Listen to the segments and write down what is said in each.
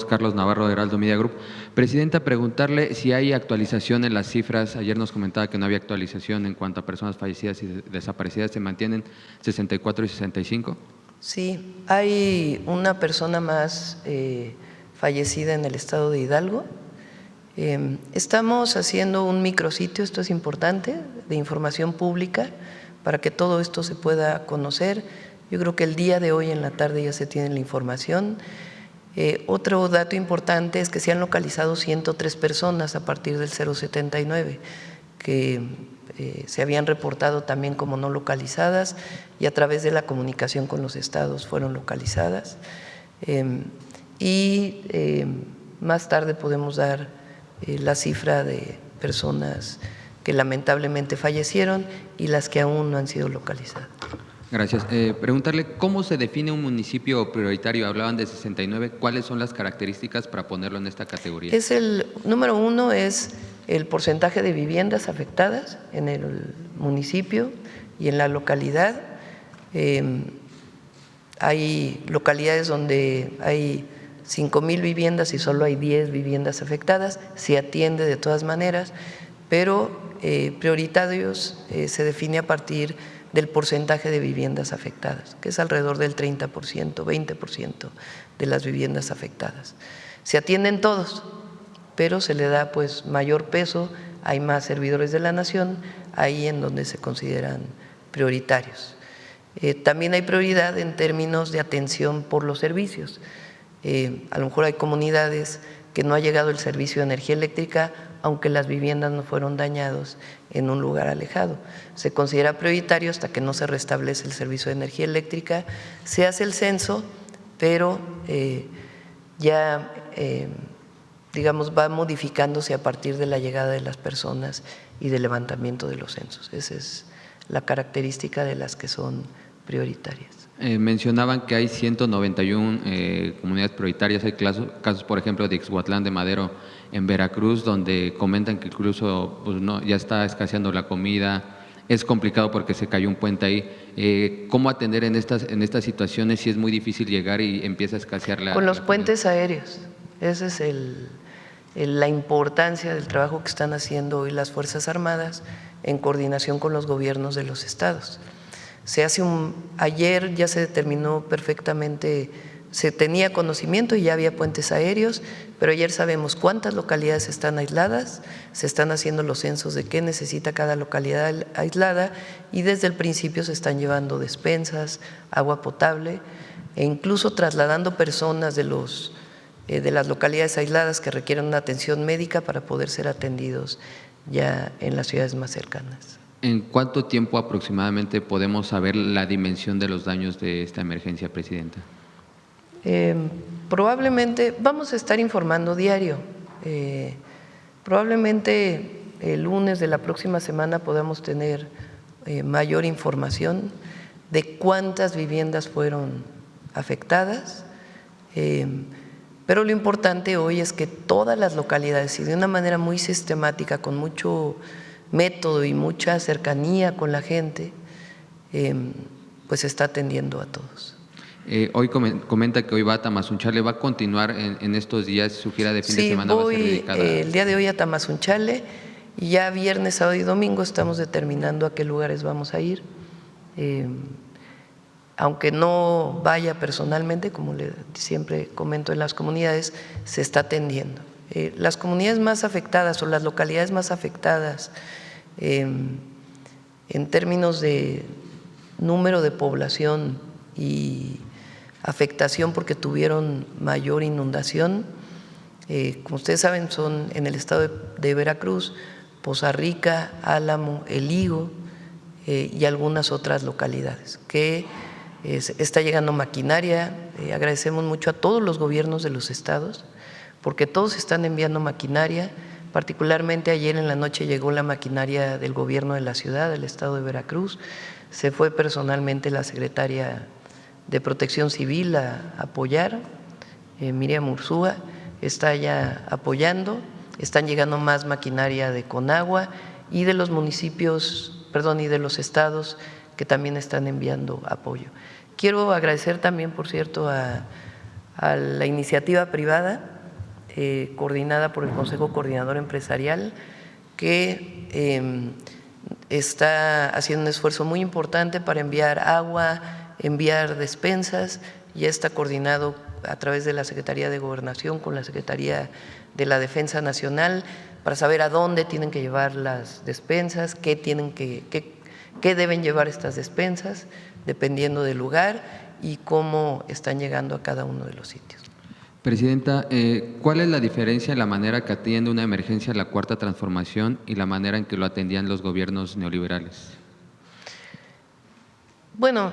Carlos Navarro de Heraldo Media Group. Presidenta, preguntarle si hay actualización en las cifras. Ayer nos comentaba que no había actualización en cuanto a personas fallecidas y desaparecidas. ¿Se mantienen 64 y 65? Sí, hay una persona más fallecida en el estado de Hidalgo. Estamos haciendo un micrositio, esto es importante, de información pública para que todo esto se pueda conocer. Yo creo que el día de hoy en la tarde ya se tiene la información. Otro dato importante es que se han localizado 103 personas a partir del 079 que se habían reportado también como no localizadas y a través de la comunicación con los estados fueron localizadas. Más tarde podemos dar la cifra de personas que lamentablemente fallecieron y las que aún no han sido localizadas. Gracias. Preguntarle cómo se define un municipio prioritario. Hablaban de 69. ¿Cuáles son las características para ponerlo en esta categoría? Número uno es el porcentaje de viviendas afectadas en el municipio y en la localidad. Hay localidades donde hay 5,000 viviendas y solo hay 10 viviendas afectadas. Se atiende de todas maneras, pero prioritarios se define a partir del porcentaje de viviendas afectadas, que es alrededor del 30%, 20% de las viviendas afectadas. Se atienden todos, pero se le da pues mayor peso, hay más servidores de la nación, ahí en donde se consideran prioritarios. También hay prioridad en términos de atención por los servicios. A lo mejor hay comunidades que no ha llegado el servicio de energía eléctrica, aunque las viviendas no fueron dañadas en un lugar alejado. Se considera prioritario hasta que no se restablece el servicio de energía eléctrica. Se hace el censo, pero digamos, va modificándose a partir de la llegada de las personas y del levantamiento de los censos. Esa es la característica de las que son prioritarias. Mencionaban que hay 191 comunidades prioritarias. Hay casos, por ejemplo, de Ixhuatlán de Madero en Veracruz, donde comentan que incluso pues, ya está escaseando la comida. Es complicado porque se cayó un puente ahí. ¿Cómo atender en estas situaciones si es muy difícil llegar y empieza a escasear la… Con los puentes aéreos. Esa es la importancia del trabajo que están haciendo hoy las Fuerzas Armadas en coordinación con los gobiernos de los estados. Ayer ya se determinó perfectamente, se tenía conocimiento y ya había puentes aéreos, pero ayer sabemos cuántas localidades están aisladas, se están haciendo los censos de qué necesita cada localidad aislada y desde el principio se están llevando despensas, agua potable e incluso trasladando personas de las localidades aisladas que requieren una atención médica para poder ser atendidos ya en las ciudades más cercanas. ¿En cuánto tiempo aproximadamente podemos saber la dimensión de los daños de esta emergencia, Presidenta? Probablemente vamos a estar informando diario. Probablemente el lunes de la próxima semana podamos tener mayor información de cuántas viviendas fueron afectadas. Pero lo importante hoy es que todas las localidades y de una manera muy sistemática, con mucho método y mucha cercanía con la gente, pues se está atendiendo a todos. Hoy comenta que hoy va a Tamazunchale. ¿Va a continuar en estos días? ¿Su gira de fin de semana va a ser dedicada? Sí, el día de hoy a Tamazunchale y ya viernes, sábado y domingo estamos determinando a qué lugares vamos a ir. Aunque no vaya personalmente, como siempre comento en las comunidades, se está atendiendo. Las comunidades más afectadas o las localidades más afectadas en términos de número de población y afectación porque tuvieron mayor inundación, como ustedes saben, son en el estado de Veracruz, Poza Rica, Álamo, El Higo y algunas otras localidades que está llegando maquinaria. Agradecemos mucho a todos los gobiernos de los estados porque todos están enviando maquinaria. Particularmente ayer en la noche llegó la maquinaria del gobierno de la ciudad, del estado de Veracruz. Se fue personalmente la secretaria de Protección Civil a apoyar, Miriam Ursúa está ya apoyando. Están llegando más maquinaria de Conagua y de los municipios, y de los estados que también están enviando apoyo. Quiero agradecer también, por cierto, a a la iniciativa privada coordinada por el Consejo Coordinador Empresarial, que está haciendo un esfuerzo muy importante para enviar agua, enviar despensas. Ya está coordinado a través de la Secretaría de Gobernación con la Secretaría de la Defensa Nacional para saber a dónde tienen que llevar las despensas, qué deben llevar estas despensas, dependiendo del lugar y cómo están llegando a cada uno de los sitios. Presidenta, ¿cuál es la diferencia en la manera que atiende una emergencia la Cuarta Transformación y la manera en que lo atendían los gobiernos neoliberales? Bueno,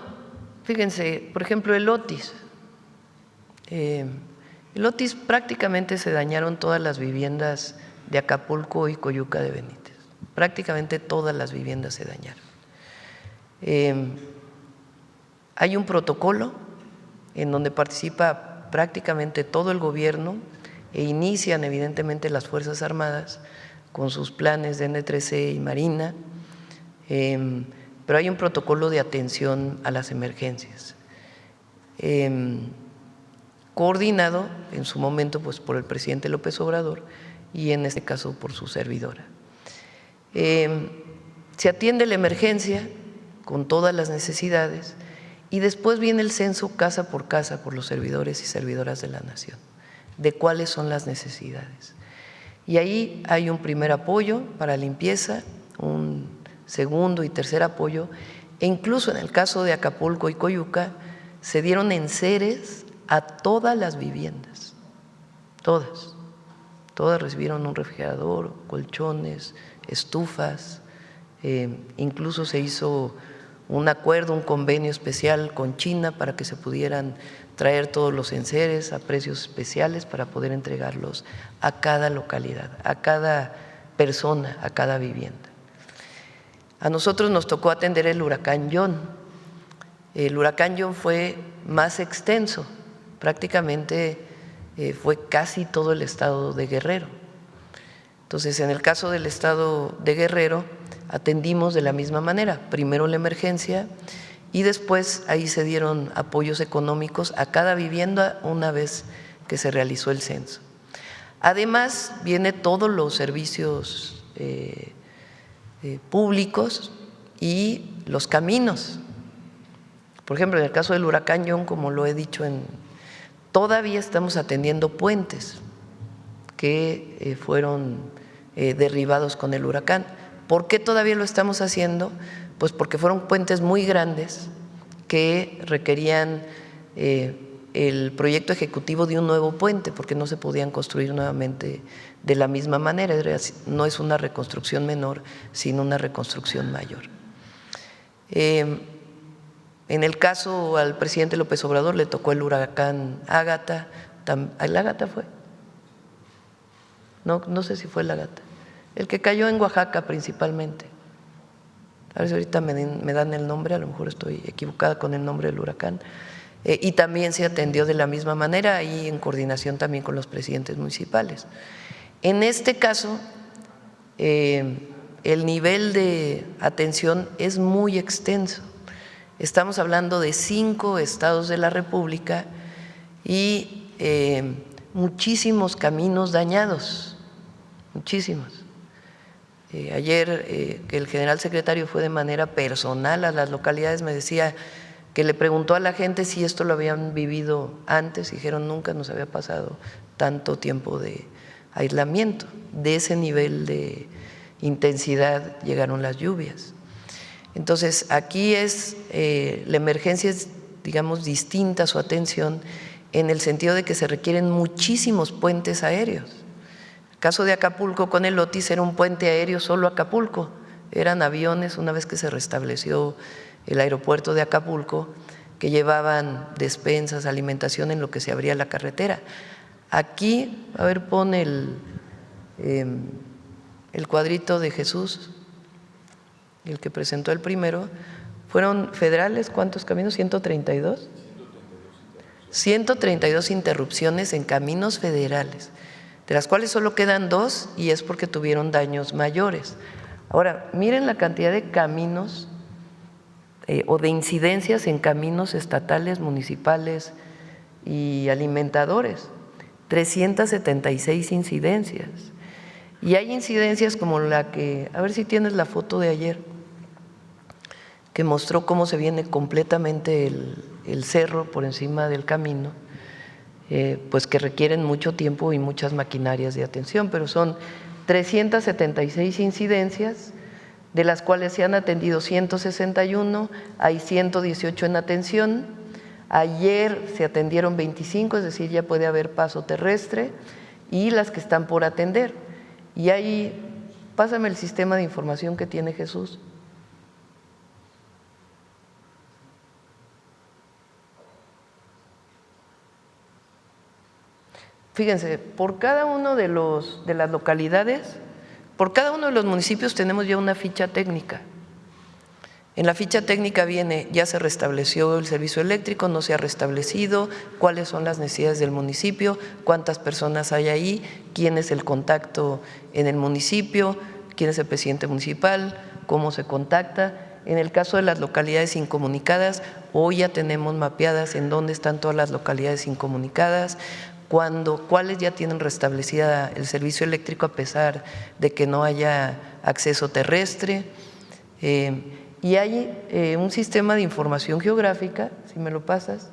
fíjense, por ejemplo, el Otis. El Otis prácticamente se dañaron todas las viviendas de Acapulco y Coyuca de Benítez. Prácticamente todas las viviendas se dañaron. Hay un protocolo en donde participa prácticamente todo el gobierno e inician evidentemente las Fuerzas Armadas con sus planes de N3C y Marina, pero hay un protocolo de atención a las emergencias, coordinado en su momento pues, por el presidente López Obrador y en este caso por su servidora. Se atiende la emergencia con todas las necesidades y después viene el censo casa por los servidores y servidoras de la nación, de cuáles son las necesidades. Y ahí hay un primer apoyo para limpieza, un segundo y tercer apoyo, e incluso en el caso de Acapulco y Coyuca se dieron enseres a todas las viviendas, todas recibieron un refrigerador, colchones, estufas, incluso se hizo un acuerdo, un convenio especial con China para que se pudieran traer todos los enseres a precios especiales para poder entregarlos a cada localidad, a cada persona, a cada vivienda. A nosotros nos tocó atender el huracán John. El huracán John fue más extenso, prácticamente fue casi todo el estado de Guerrero. Entonces, en el caso del estado de Guerrero, atendimos de la misma manera, primero la emergencia y después ahí se dieron apoyos económicos a cada vivienda una vez que se realizó el censo. Además, viene todos los servicios públicos y los caminos. Por ejemplo, en el caso del huracán John, como lo he dicho, todavía estamos atendiendo puentes que fueron derribados con el huracán. ¿Por qué todavía lo estamos haciendo? Pues porque fueron puentes muy grandes que requerían el proyecto ejecutivo de un nuevo puente, porque no se podían construir nuevamente de la misma manera. No es una reconstrucción menor, sino una reconstrucción mayor. En el caso al presidente López Obrador le tocó el huracán Ágata. ¿El Ágata fue? No sé si fue el Ágata. El que cayó en Oaxaca principalmente. A ver si ahorita me dan el nombre, a lo mejor estoy equivocada con el nombre del huracán. Y también se atendió de la misma manera y en coordinación también con los presidentes municipales. En este caso, el nivel de atención es muy extenso. Estamos hablando de 5 estados de la República y muchísimos caminos dañados, muchísimos. Ayer que el general secretario fue de manera personal a las localidades, me decía que le preguntó a la gente si esto lo habían vivido antes y dijeron nunca nos había pasado tanto tiempo de aislamiento. De ese nivel de intensidad llegaron las lluvias. Entonces, aquí la emergencia es, digamos, distinta su atención en el sentido de que se requieren muchísimos puentes aéreos. El caso de Acapulco con el Otis era un puente aéreo solo a Acapulco, eran aviones una vez que se restableció el aeropuerto de Acapulco que llevaban despensas, alimentación en lo que se abría la carretera. Aquí, a ver, pon el cuadrito de Jesús, el que presentó el primero, fueron federales, ¿cuántos caminos? 132. 132 interrupciones en caminos federales, de las cuales solo quedan 2 y es porque tuvieron daños mayores. Ahora, miren la cantidad de caminos o de incidencias en caminos estatales, municipales y alimentadores, 376 incidencias. Y hay incidencias como la que, a ver si tienes la foto de ayer, que mostró cómo se viene completamente el cerro por encima del camino, pues que requieren mucho tiempo y muchas maquinarias de atención, pero son 376 incidencias, de las cuales se han atendido 161, hay 118 en atención. Ayer se atendieron 25, es decir, ya puede haber paso terrestre, y las que están por atender. Y ahí, pásame el sistema de información que tiene Jesús. Fíjense, por cada uno de las localidades, por cada uno de los municipios tenemos ya una ficha técnica. En la ficha técnica viene, ya se restableció el servicio eléctrico, no se ha restablecido, cuáles son las necesidades del municipio, cuántas personas hay ahí, quién es el contacto en el municipio, quién es el presidente municipal, cómo se contacta. En el caso de las localidades incomunicadas, hoy ya tenemos mapeadas en dónde están todas las localidades incomunicadas, cuáles ya tienen restablecida el servicio eléctrico a pesar de que no haya acceso terrestre. Y hay un sistema de información geográfica, si me lo pasas.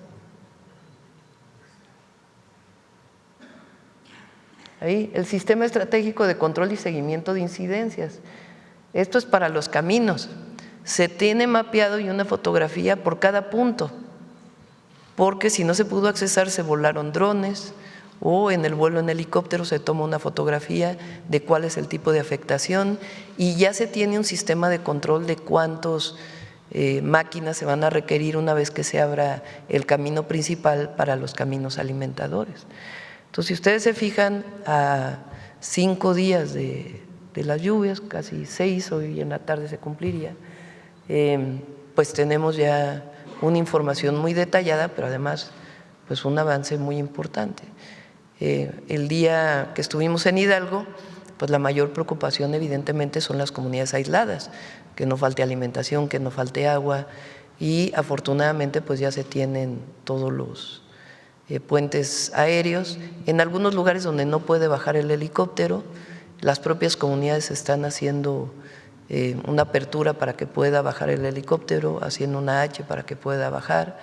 Ahí, el Sistema Estratégico de Control y Seguimiento de Incidencias. Esto es para los caminos. Se tiene mapeado y una fotografía por cada punto, porque si no se pudo accesar, se volaron drones o en el vuelo en helicóptero se toma una fotografía de cuál es el tipo de afectación y ya se tiene un sistema de control de cuántas máquinas se van a requerir una vez que se abra el camino principal para los caminos alimentadores. Entonces, si ustedes se fijan, a 5 días de las lluvias, casi 6, hoy en la tarde se cumpliría, pues tenemos ya una información muy detallada, pero además pues un avance muy importante. El día que estuvimos en Hidalgo, pues la mayor preocupación evidentemente son las comunidades aisladas, que no falte alimentación, que no falte agua y afortunadamente pues ya se tienen todos los puentes aéreos. En algunos lugares donde no puede bajar el helicóptero, las propias comunidades están haciendo una apertura para que pueda bajar el helicóptero, haciendo una H para que pueda bajar.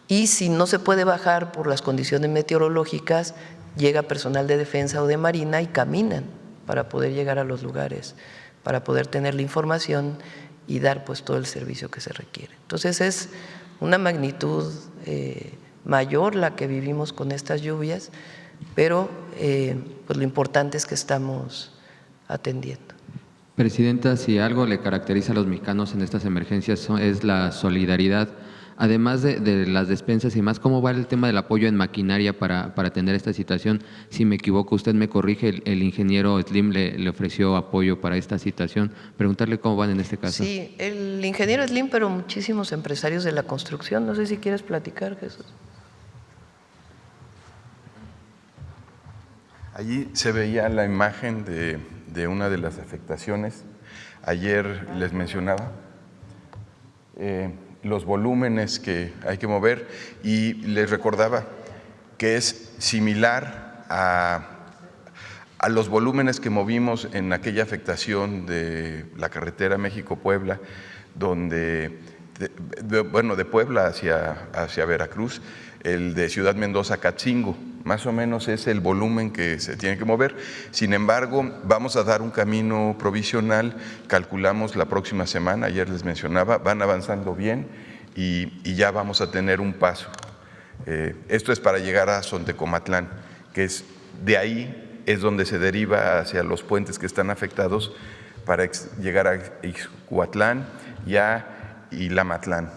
Y si no se puede bajar por las condiciones meteorológicas, llega personal de defensa o de marina y caminan para poder llegar a los lugares, para poder tener la información y dar pues todo el servicio que se requiere. Entonces es una magnitud mayor la que vivimos con estas lluvias, pero pues lo importante es que estamos atendiendo. Presidenta, si algo le caracteriza a los mexicanos en estas emergencias es la solidaridad. Además de las despensas y más, ¿cómo va el tema del apoyo en maquinaria para atender esta situación? Si me equivoco, usted me corrige, el ingeniero Slim le ofreció apoyo para esta situación. Preguntarle cómo van en este caso. Sí, el ingeniero Slim, pero muchísimos empresarios de la construcción. No sé si quieres platicar, Jesús. Allí se veía la imagen de una de las afectaciones. Ayer les mencionaba los volúmenes que hay que mover y les recordaba que es similar a los volúmenes que movimos en aquella afectación de la carretera México-Puebla, donde, de Puebla hacia Veracruz, el de Ciudad Mendoza-Catzingo. Más o menos es el volumen que se tiene que mover. Sin embargo, vamos a dar un camino provisional, calculamos la próxima semana, ayer les mencionaba, van avanzando bien y ya vamos a tener un paso. Esto es para llegar a Sontecomatlán, que es de ahí es donde se deriva hacia los puentes que están afectados para llegar a Ixcuatlán y a Ilamatlán.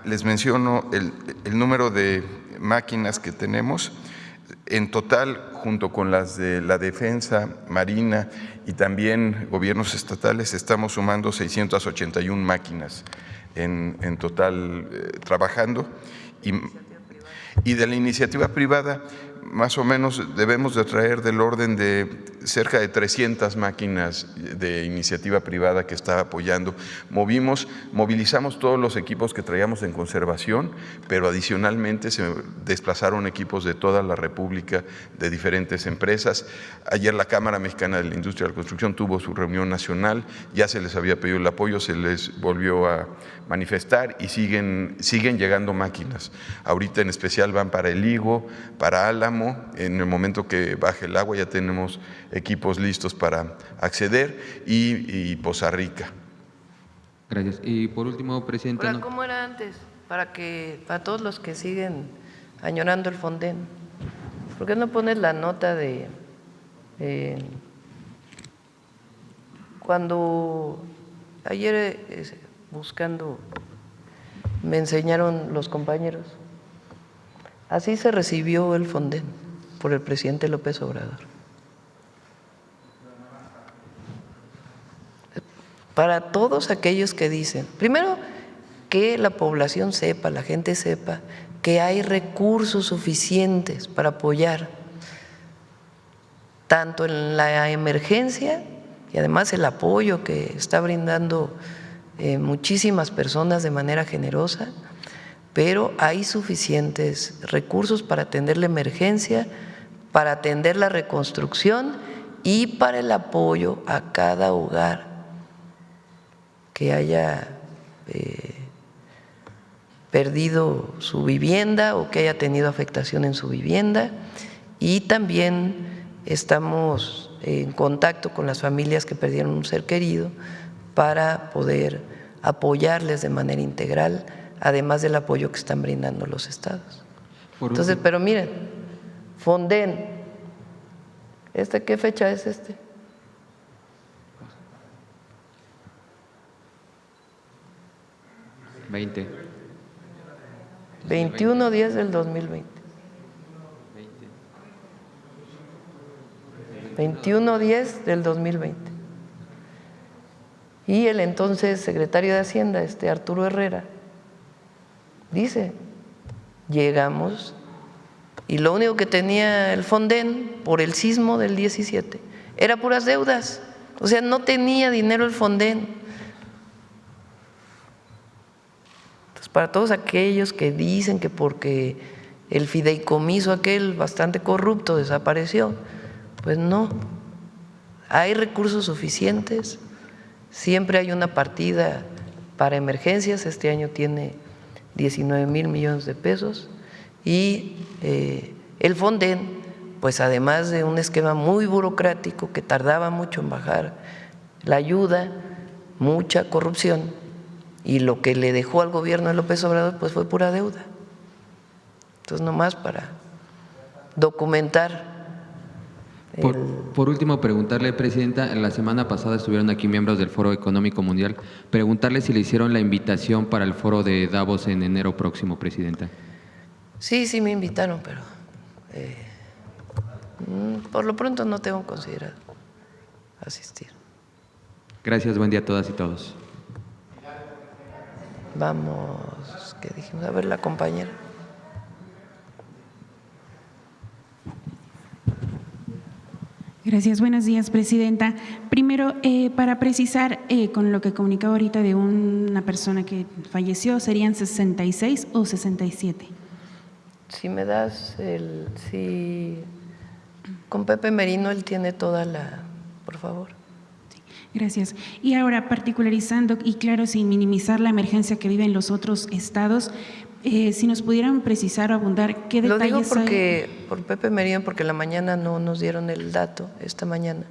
Les menciono el número de máquinas que tenemos. En total, junto con las de la Defensa, Marina y también gobiernos estatales, estamos sumando 681 máquinas en total trabajando. Y de la iniciativa privada, más o menos debemos de traer del orden de cerca de 300 máquinas de iniciativa privada que está apoyando. Movilizamos todos los equipos que traíamos en conservación, pero adicionalmente se desplazaron equipos de toda la República, de diferentes empresas. Ayer la Cámara Mexicana de la Industria de la Construcción tuvo su reunión nacional, ya se les había pedido el apoyo, se les volvió a manifestar y siguen llegando máquinas. Ahorita en especial van para El Higo, para Álamo. En el momento que baje el agua ya tenemos equipos listos para acceder, y Poza Rica. Gracias. Y por último, presidenta… Ahora, ¿cómo era antes? Para todos los que siguen añorando el Fonden, ¿por qué no pones la nota de cuando ayer buscando me enseñaron los compañeros? Así se recibió el Fonden por el presidente López Obrador. Para todos aquellos que dicen, primero, que la población sepa, la gente sepa que hay recursos suficientes para apoyar tanto en la emergencia y además el apoyo que está brindando muchísimas personas de manera generosa, pero hay suficientes recursos para atender la emergencia, para atender la reconstrucción y para el apoyo a cada hogar que haya perdido su vivienda o que haya tenido afectación en su vivienda. Y también estamos en contacto con las familias que perdieron un ser querido para poder apoyarles de manera integral, además del apoyo que están brindando los estados. Entonces, pero miren, Fonden, ¿qué fecha es este? 21/10 del 2020. 21/10 del 2020. Y el entonces secretario de Hacienda, Arturo Herrera, dice, llegamos y lo único que tenía el Fonden por el sismo del 17 era puras deudas, o sea, no tenía dinero el Fonden. Entonces, para todos aquellos que dicen que porque el fideicomiso aquel bastante corrupto desapareció, pues no, hay recursos suficientes, siempre hay una partida para emergencias, este año tiene 19,000 millones de pesos y el Fonden, pues además de un esquema muy burocrático que tardaba mucho en bajar la ayuda, mucha corrupción, y lo que le dejó al gobierno de López Obrador pues fue pura deuda. Entonces, nomás para documentar. Por último, preguntarle, presidenta, la semana pasada estuvieron aquí miembros del Foro Económico Mundial, preguntarle si le hicieron la invitación para el foro de Davos en enero próximo, presidenta. Sí me invitaron, pero por lo pronto no tengo considerado asistir. Gracias, buen día a todas y todos. Vamos, ¿qué dijimos? A ver, la compañera. Gracias, buenos días, presidenta. Primero, para precisar, con lo que comunicaba ahorita de una persona que falleció, ¿serían 66 o 67? Si me das con Pepe Merino, él tiene toda la… Por favor. Gracias. Y ahora, particularizando, y claro, sin minimizar la emergencia que viven los otros estados, si nos pudieran precisar o abundar qué detalles Lo digo porque, hay. por Pepe Merino, porque la mañana no nos dieron el dato, esta mañana,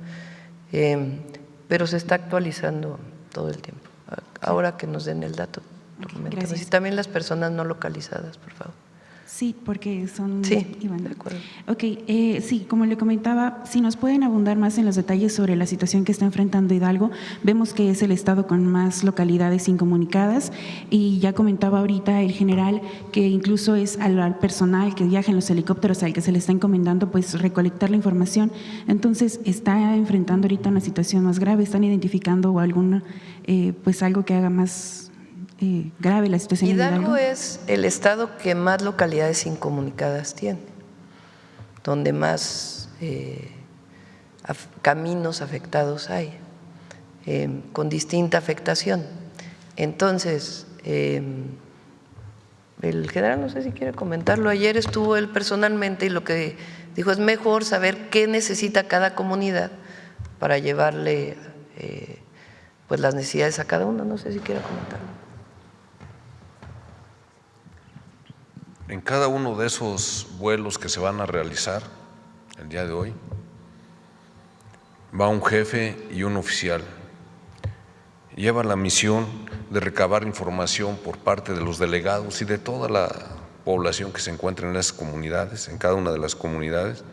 pero se está actualizando todo el tiempo. Ahora que nos den el dato, y también las personas no localizadas, por favor. Sí, porque son… Sí, Iván. de acuerdo. Ok, sí, como le comentaba, si nos pueden abundar más en los detalles sobre la situación que está enfrentando Hidalgo, vemos que es el estado con más localidades incomunicadas y ya comentaba ahorita el general que incluso es al personal que viaja en los helicópteros al que se le está encomendando pues recolectar la información. Entonces, está enfrentando ahorita una situación más grave, están identificando alguna, pues algo que haga más… grave la situación en Hidalgo. Es el estado que más localidades incomunicadas tiene. donde más caminos afectados hay, con distinta afectación. Entonces, el general, no sé si quiere comentarlo, ayer estuvo él personalmente y lo que dijo es mejor saber qué necesita cada comunidad para llevarle pues las necesidades a cada uno. No sé si quiere comentarlo. En cada uno de esos vuelos que se van a realizar el día de hoy, va un jefe y un oficial. Llevan la misión de recabar información por parte de los delegados y de toda la población que se encuentra en esas comunidades, en cada una de las comunidades,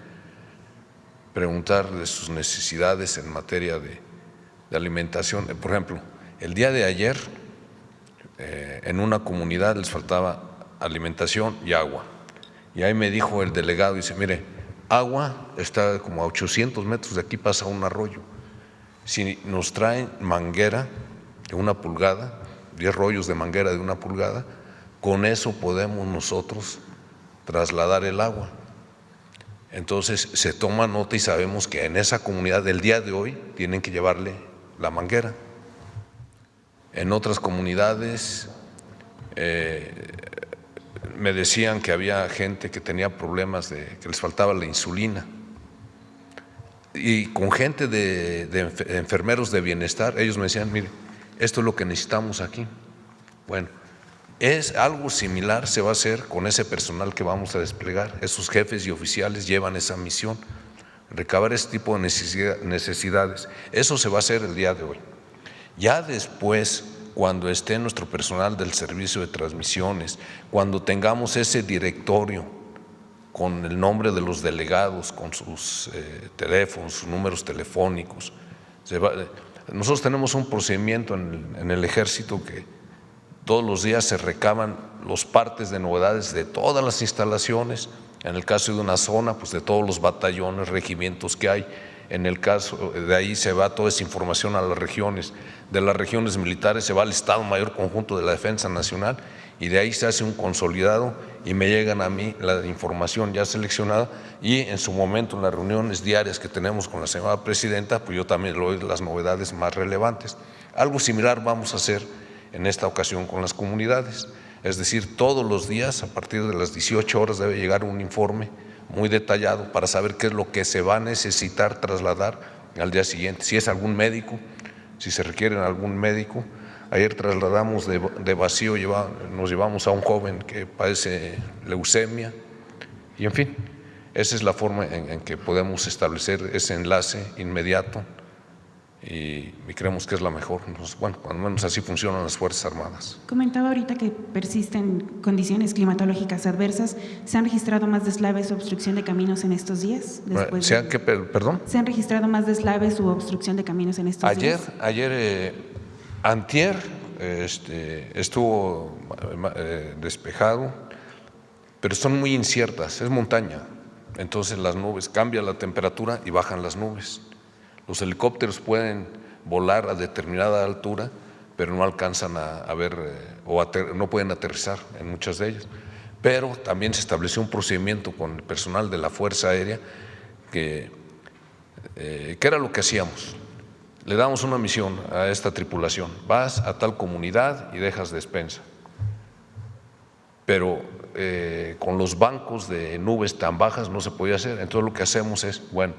preguntar de sus necesidades en materia de alimentación. Por ejemplo, el día de ayer en una comunidad les faltaba alimentación y agua. Y ahí me dijo el delegado, dice, mire, agua está como a 800 metros de aquí, pasa un arroyo. Si nos traen manguera de 1 pulgada, 10 rollos de manguera de 1 pulgada, con eso podemos nosotros trasladar el agua. Entonces se toma nota y sabemos que en esa comunidad del día de hoy tienen que llevarle la manguera. En otras comunidades me decían que había gente que tenía problemas que les faltaba la insulina. Y con gente de enfermeros de bienestar, ellos me decían, mire, esto es lo que necesitamos aquí. Bueno, es algo similar se va a hacer con ese personal que vamos a desplegar. Esos jefes y oficiales llevan esa misión, recabar ese tipo de necesidades. Eso se va a hacer el día de hoy. Ya después, cuando esté nuestro personal del servicio de transmisiones, cuando tengamos ese directorio con el nombre de los delegados, con sus teléfonos, sus números telefónicos, nosotros tenemos un procedimiento en el Ejército que todos los días se recaban los partes de novedades de todas las instalaciones, en el caso de una zona, pues de todos los batallones, regimientos que hay. En el caso de ahí se va toda esa información a las regiones, de las regiones militares se va al Estado Mayor Conjunto de la Defensa Nacional y de ahí se hace un consolidado y me llegan a mí la información ya seleccionada y en su momento en las reuniones diarias que tenemos con la señora presidenta, pues yo también le doy las novedades más relevantes. Algo similar vamos a hacer en esta ocasión con las comunidades, es decir, todos los días a partir de las 18 horas debe llegar un informe muy detallado para saber qué es lo que se va a necesitar trasladar al día siguiente, si es algún médico, si se requiere algún médico. Ayer trasladamos de Vacío, nos llevamos a un joven que padece leucemia y en fin, esa es la forma en que podemos establecer ese enlace inmediato y creemos que es la mejor. Bueno, al menos así funcionan las Fuerzas Armadas. Comentaba ahorita que persisten condiciones climatológicas adversas. ¿Se han registrado más deslaves o obstrucción de caminos en estos días? ¿Perdón? ¿Se han registrado más deslaves u obstrucción de caminos en estos días? Antier estuvo despejado, pero son muy inciertas, es montaña, entonces las nubes, cambia la temperatura y bajan las nubes. Los helicópteros pueden volar a determinada altura, pero no alcanzan a ver no pueden aterrizar en muchas de ellas. Pero también se estableció un procedimiento con el personal de la Fuerza Aérea que era lo que hacíamos. Le damos una misión a esta tripulación, vas a tal comunidad y dejas despensa. Pero con los bancos de nubes tan bajas no se podía hacer, entonces lo que hacemos es, bueno,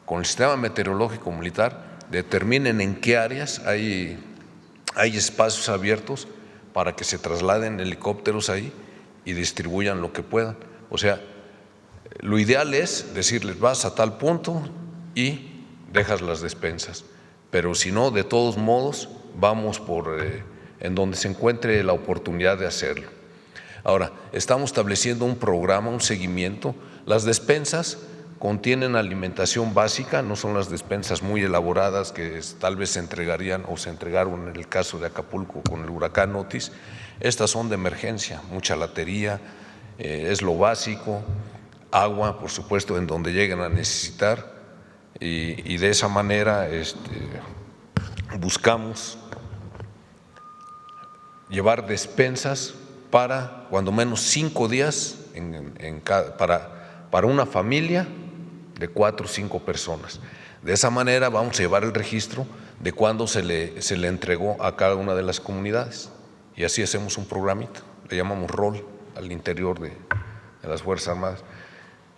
con el sistema meteorológico militar, determinen en qué áreas hay espacios abiertos para que se trasladen helicópteros ahí y distribuyan lo que puedan. O sea, lo ideal es decirles, vas a tal punto y dejas las despensas. Pero si no, de todos modos, vamos por en donde se encuentre la oportunidad de hacerlo. Ahora, estamos estableciendo un programa, un seguimiento. Las despensas contienen alimentación básica, no son las despensas muy elaboradas que tal vez se entregarían o se entregaron en el caso de Acapulco con el huracán Otis. Estas son de emergencia, mucha latería, es lo básico, agua, por supuesto, en donde lleguen a necesitar y de esa manera buscamos llevar despensas para cuando menos 5 días para para una familia de 4 o 5 personas. De esa manera vamos a llevar el registro de cuándo se le entregó a cada una de las comunidades. Y así hacemos un programita, le llamamos rol al interior de las Fuerzas Armadas.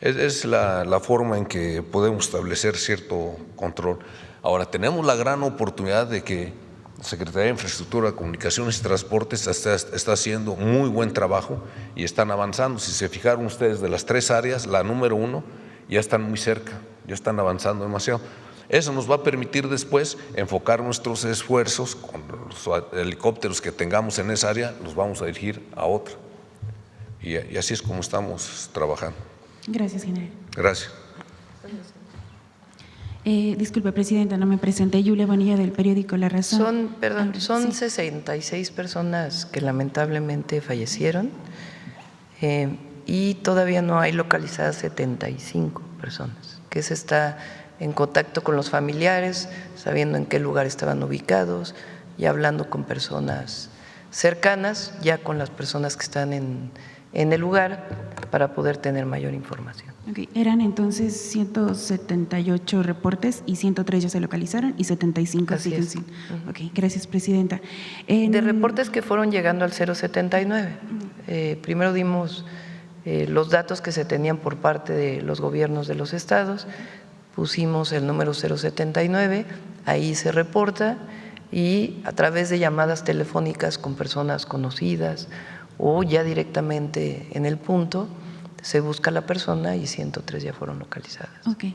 Es la forma en que podemos establecer cierto control. Ahora, tenemos la gran oportunidad de que la Secretaría de Infraestructura, Comunicaciones y Transportes está haciendo muy buen trabajo y están avanzando. Si se fijaron ustedes, de las 3 áreas, la número 1 ya están muy cerca, ya están avanzando demasiado. Eso nos va a permitir después enfocar nuestros esfuerzos con los helicópteros que tengamos en esa área, los vamos a dirigir a otra. Y así es como estamos trabajando. Gracias, general. Gracias. Disculpe, presidenta, no me presenté. Julia Bonilla, del periódico La Razón. Son Sí. 66 personas que lamentablemente fallecieron y todavía no hay localizadas 75 personas, que se está en contacto con los familiares, sabiendo en qué lugar estaban ubicados y hablando con personas cercanas, ya con las personas que están en el lugar, para poder tener mayor información. Okay. Eran entonces 178 reportes y 103 ya se localizaron y 75 Así siguen es. sin. Ok, gracias, presidenta. De reportes que fueron llegando al 079. Primero dimos los datos que se tenían por parte de los gobiernos de los estados, pusimos el número 079, ahí se reporta y a través de llamadas telefónicas con personas conocidas o ya directamente en el punto se busca a la persona y 103 ya fueron localizadas. Ok.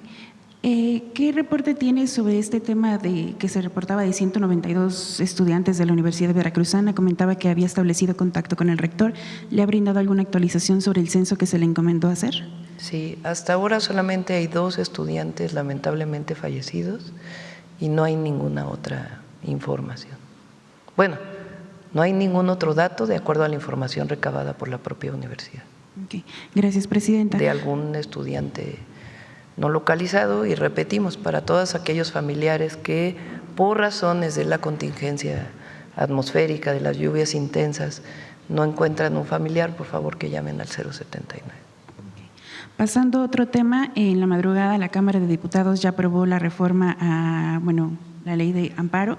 ¿Qué reporte tiene sobre este tema de que se reportaba de 192 estudiantes de la Universidad Veracruzana? Comentaba que había establecido contacto con el rector. ¿Le ha brindado alguna actualización sobre el censo que se le encomendó hacer? Sí, hasta ahora solamente hay 2 estudiantes lamentablemente fallecidos y no hay ninguna otra información. Bueno, no hay ningún otro dato de acuerdo a la información recabada por la propia universidad. Ok, gracias, presidenta. De algún estudiante no localizado, y repetimos, para todos aquellos familiares que por razones de la contingencia atmosférica, de las lluvias intensas, no encuentran un familiar, por favor que llamen al 079. Pasando a otro tema, en la madrugada la Cámara de Diputados ya aprobó la reforma a, la ley de amparo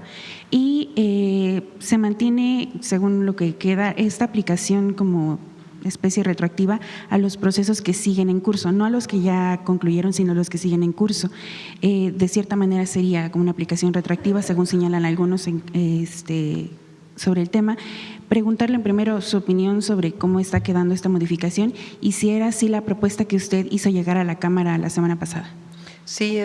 y se mantiene, según lo que queda, esta aplicación como especie retroactiva a los procesos que siguen en curso, no a los que ya concluyeron, sino a los que siguen en curso. De cierta manera sería como una aplicación retroactiva, según señalan algunos sobre el tema. Preguntarle primero su opinión sobre cómo está quedando esta modificación y si era así la propuesta que usted hizo llegar a la Cámara la semana pasada. Sí,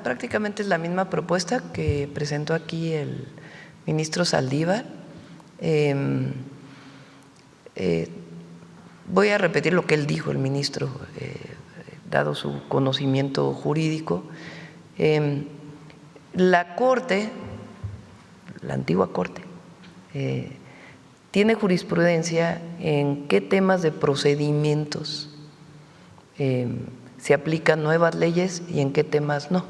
prácticamente es la misma propuesta que presentó aquí el ministro Saldívar. Voy a repetir lo que él dijo, el ministro, dado su conocimiento jurídico. La Corte, la antigua Corte, tiene jurisprudencia en qué temas de procedimientos se aplican nuevas leyes y en qué temas no.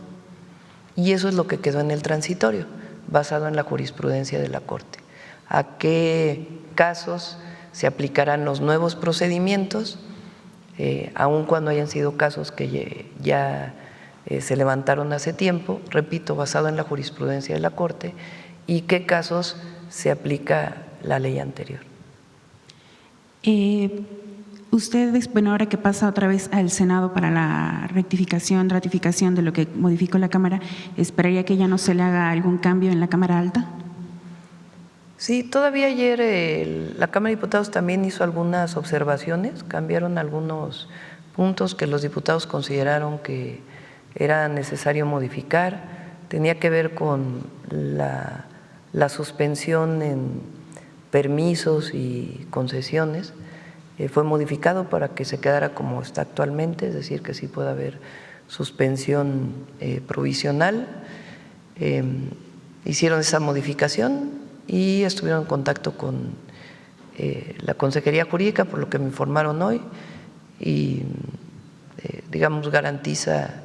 Y eso es lo que quedó en el transitorio, basado en la jurisprudencia de la Corte. ¿A qué casos se aplicarán los nuevos procedimientos, aun cuando hayan sido casos que ya se levantaron hace tiempo, repito, basado en la jurisprudencia de la Corte, y qué casos se aplica la ley anterior? Ustedes, ahora que pasa otra vez al Senado para la ratificación de lo que modificó la Cámara, ¿esperaría que ya no se le haga algún cambio en la Cámara Alta? Sí, todavía ayer la Cámara de Diputados también hizo algunas observaciones, cambiaron algunos puntos que los diputados consideraron que era necesario modificar, tenía que ver con la suspensión en permisos y concesiones, fue modificado para que se quedara como está actualmente, es decir, que sí puede haber suspensión provisional. Hicieron esa modificación y estuvieron en contacto con la Consejería Jurídica, por lo que me informaron hoy, y digamos garantiza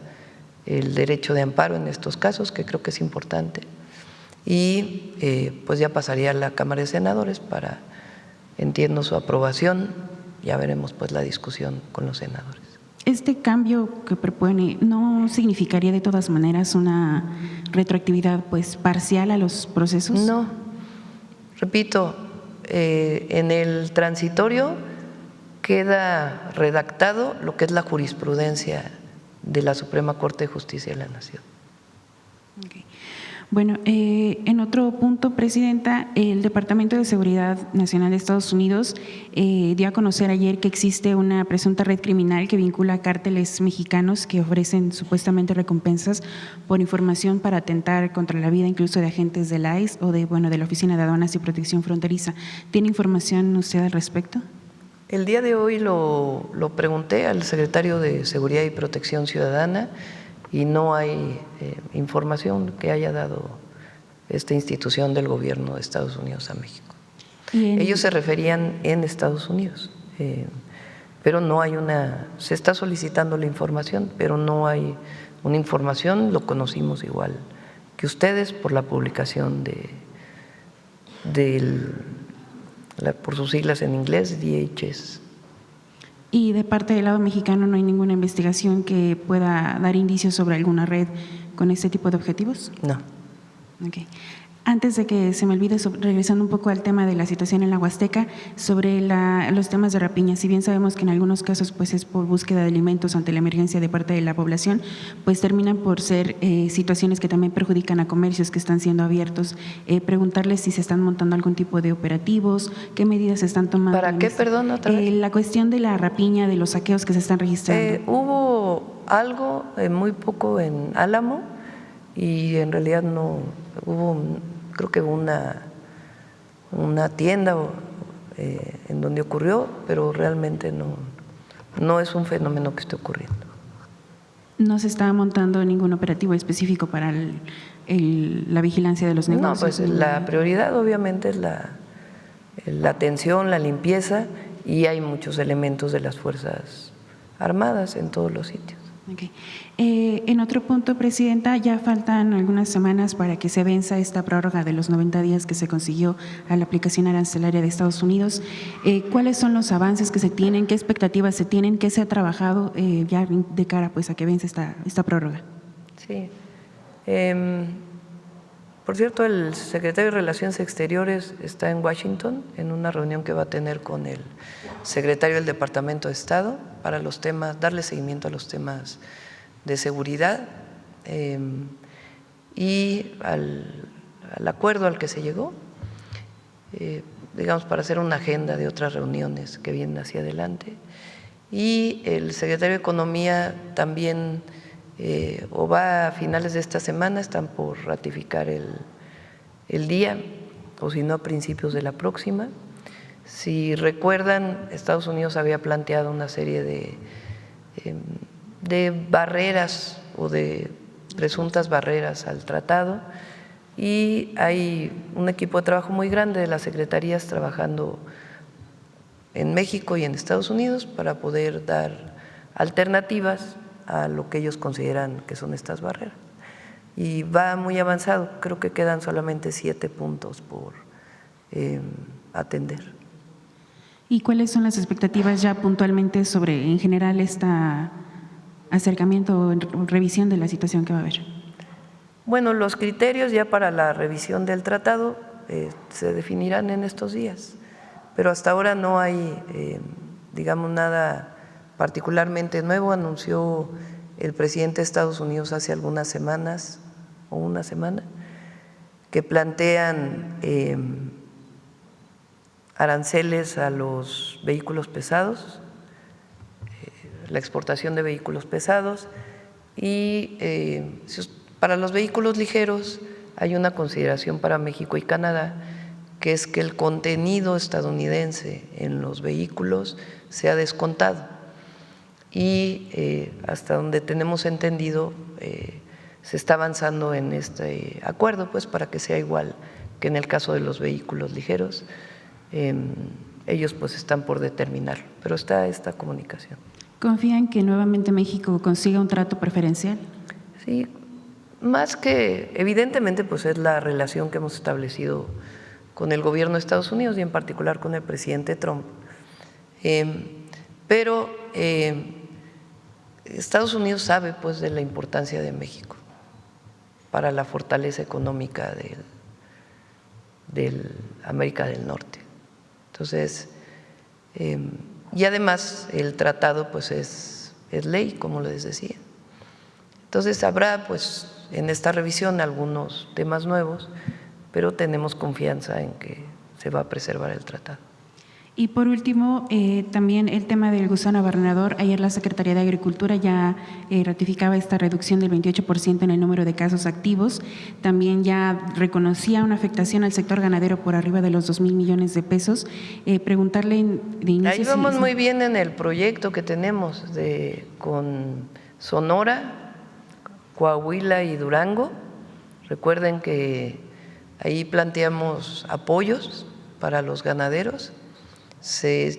el derecho de amparo en estos casos, que creo que es importante, y pues ya pasaría a la Cámara de Senadores para, entiendo, su aprobación. Ya veremos pues la discusión con los senadores. ¿Este cambio que propone no significaría de todas maneras una retroactividad pues parcial a los procesos? No, repito, en el transitorio queda redactado lo que es la jurisprudencia de la Suprema Corte de Justicia de la Nación. Okay. Bueno, en otro punto, Presidenta, el Departamento de Seguridad Nacional de Estados Unidos dio a conocer ayer que existe una presunta red criminal que vincula a cárteles mexicanos que ofrecen supuestamente recompensas por información para atentar contra la vida incluso de agentes del ICE o de la Oficina de Aduanas y Protección Fronteriza. ¿Tiene información usted al respecto? El día de hoy lo pregunté al secretario de Seguridad y Protección Ciudadana y no hay información que haya dado esta institución del gobierno de Estados Unidos a México. Ellos se referían en Estados Unidos, pero no hay se está solicitando la información, pero no hay una información, lo conocimos igual que ustedes por la publicación por sus siglas en inglés, DHS. Y de parte del lado mexicano no hay ninguna investigación que pueda dar indicios sobre alguna red con este tipo de objetivos. No. Okay. Antes de que se me olvide, regresando un poco al tema de la situación en la Huasteca, sobre los temas de rapiña, si bien sabemos que en algunos casos pues es por búsqueda de alimentos ante la emergencia de parte de la población, pues terminan por ser situaciones que también perjudican a comercios que están siendo abiertos. Preguntarles si se están montando algún tipo de operativos, qué medidas se están tomando. ¿Para qué, perdón, otra vez? La cuestión de la rapiña, de los saqueos que se están registrando. Hubo algo, muy poco en Álamo, y en realidad no hubo, creo que una tienda en donde ocurrió, pero realmente no es un fenómeno que esté ocurriendo. ¿No se está montando ningún operativo específico para la vigilancia de los negocios? No, pues la prioridad obviamente es la atención, la limpieza, y hay muchos elementos de las Fuerzas Armadas en todos los sitios. Okay. En otro punto, Presidenta, ya faltan algunas semanas para que se venza esta prórroga de los 90 días que se consiguió a la aplicación arancelaria de Estados Unidos. ¿Cuáles son los avances que se tienen? ¿Qué expectativas se tienen? ¿Qué se ha trabajado ya de cara pues, a que vence esta prórroga? Sí. Por cierto, el secretario de Relaciones Exteriores está en Washington en una reunión que va a tener con el secretario del Departamento de Estado para los temas, darle seguimiento a los temas de seguridad y al acuerdo al que se llegó, digamos, para hacer una agenda de otras reuniones que vienen hacia adelante. Y el secretario de Economía también o va a finales de esta semana, están por ratificar el día, o si no a principios de la próxima. Si recuerdan, Estados Unidos había planteado una serie de barreras o de presuntas barreras al tratado, y hay un equipo de trabajo muy grande de las secretarías trabajando en México y en Estados Unidos para poder dar alternativas a lo que ellos consideran que son estas barreras. Y va muy avanzado, creo que quedan solamente 7 puntos por atender. ¿Y cuáles son las expectativas ya puntualmente sobre, en general, este acercamiento o revisión de la situación que va a haber? Bueno, los criterios ya para la revisión del tratado se definirán en estos días, pero hasta ahora no hay, digamos, nada particularmente nuevo. Anunció el presidente de Estados Unidos hace algunas semanas o una semana que plantean aranceles a los vehículos pesados, la exportación de vehículos pesados, y para los vehículos ligeros hay una consideración para México y Canadá, que es que el contenido estadounidense en los vehículos sea descontado. Y hasta donde tenemos entendido, se está avanzando en este acuerdo, pues para que sea igual que en el caso de los vehículos ligeros. Ellos pues están por determinar, pero está esta comunicación. ¿Confían que nuevamente México consiga un trato preferencial? Sí, más que evidentemente pues es la relación que hemos establecido con el gobierno de Estados Unidos y en particular con el presidente Trump. Pero Estados Unidos sabe pues de la importancia de México para la fortaleza económica del América del Norte. Entonces, y además el tratado pues es ley, como les decía. Entonces habrá pues en esta revisión algunos temas nuevos, pero tenemos confianza en que se va a preservar el tratado. Y por último, también el tema del gusano barrenador. Ayer la Secretaría de Agricultura ya ratificaba esta reducción del 28% en el número de casos activos. También ya reconocía una afectación al sector ganadero por arriba de los 2,000 millones de pesos. Preguntarle de inicio… Ahí vamos muy bien en el proyecto que tenemos con Sonora, Coahuila y Durango. Recuerden que ahí planteamos apoyos para los ganaderos.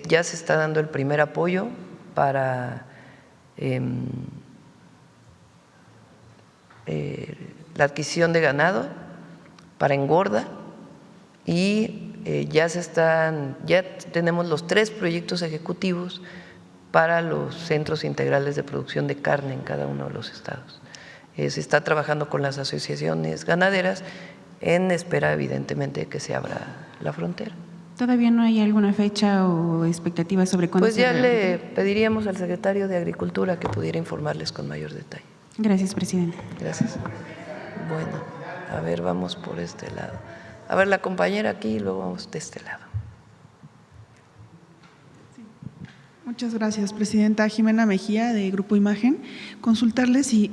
Ya se está dando el primer apoyo para la adquisición de ganado, para engorda, y ya tenemos los 3 proyectos ejecutivos para los centros integrales de producción de carne en cada uno de los estados. Se está trabajando con las asociaciones ganaderas en espera, evidentemente, de que se abra la frontera. ¿Todavía no hay alguna fecha o expectativa sobre cuándo? Pues ya le pediríamos al secretario de Agricultura que pudiera informarles con mayor detalle. Gracias, presidente. Gracias. Bueno, a ver, vamos por este lado. A ver, la compañera aquí y luego vamos de este lado. Muchas gracias, presidenta. Jimena Mejía, de Grupo Imagen. Consultarle si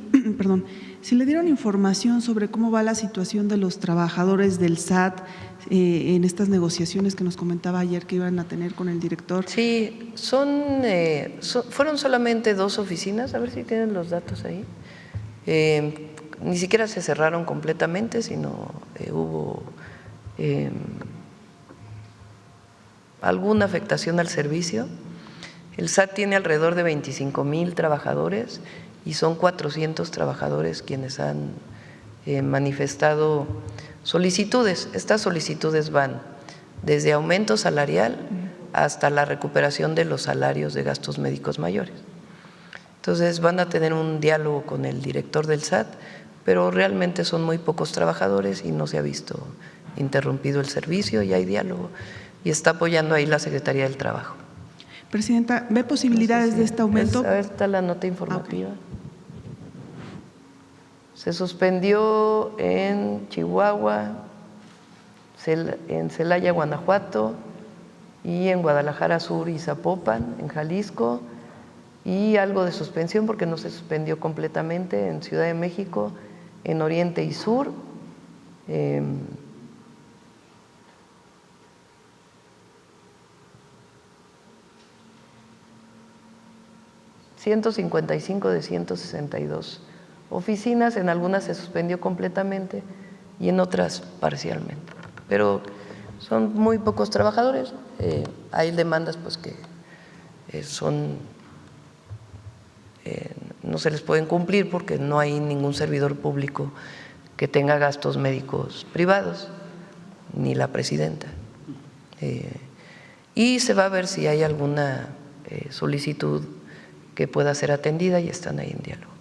le dieron información sobre cómo va la situación de los trabajadores del SAT en estas negociaciones que nos comentaba ayer que iban a tener con el director. Sí, fueron solamente 2 oficinas, a ver si tienen los datos ahí. Ni siquiera se cerraron completamente, sino hubo alguna afectación al servicio. El SAT tiene alrededor de 25,000 trabajadores y son 400 trabajadores quienes han manifestado solicitudes. Estas solicitudes van desde aumento salarial hasta la recuperación de los salarios de gastos médicos mayores. Entonces van a tener un diálogo con el director del SAT, pero realmente son muy pocos trabajadores y no se ha visto interrumpido el servicio, y hay diálogo y está apoyando ahí la Secretaría del Trabajo. Presidenta, ¿ve posibilidades de este aumento? A ver, está la nota informativa. Se suspendió en Chihuahua, en Celaya, Guanajuato, y en Guadalajara Sur y Zapopan, en Jalisco, y algo de suspensión porque no se suspendió completamente en Ciudad de México, en Oriente y Sur, 155 de 162 oficinas, en algunas se suspendió completamente y en otras parcialmente. Pero son muy pocos trabajadores, hay demandas pues que no se les pueden cumplir porque no hay ningún servidor público que tenga gastos médicos privados, ni la presidenta. Y se va a ver si hay alguna solicitud que pueda ser atendida y están ahí en diálogo.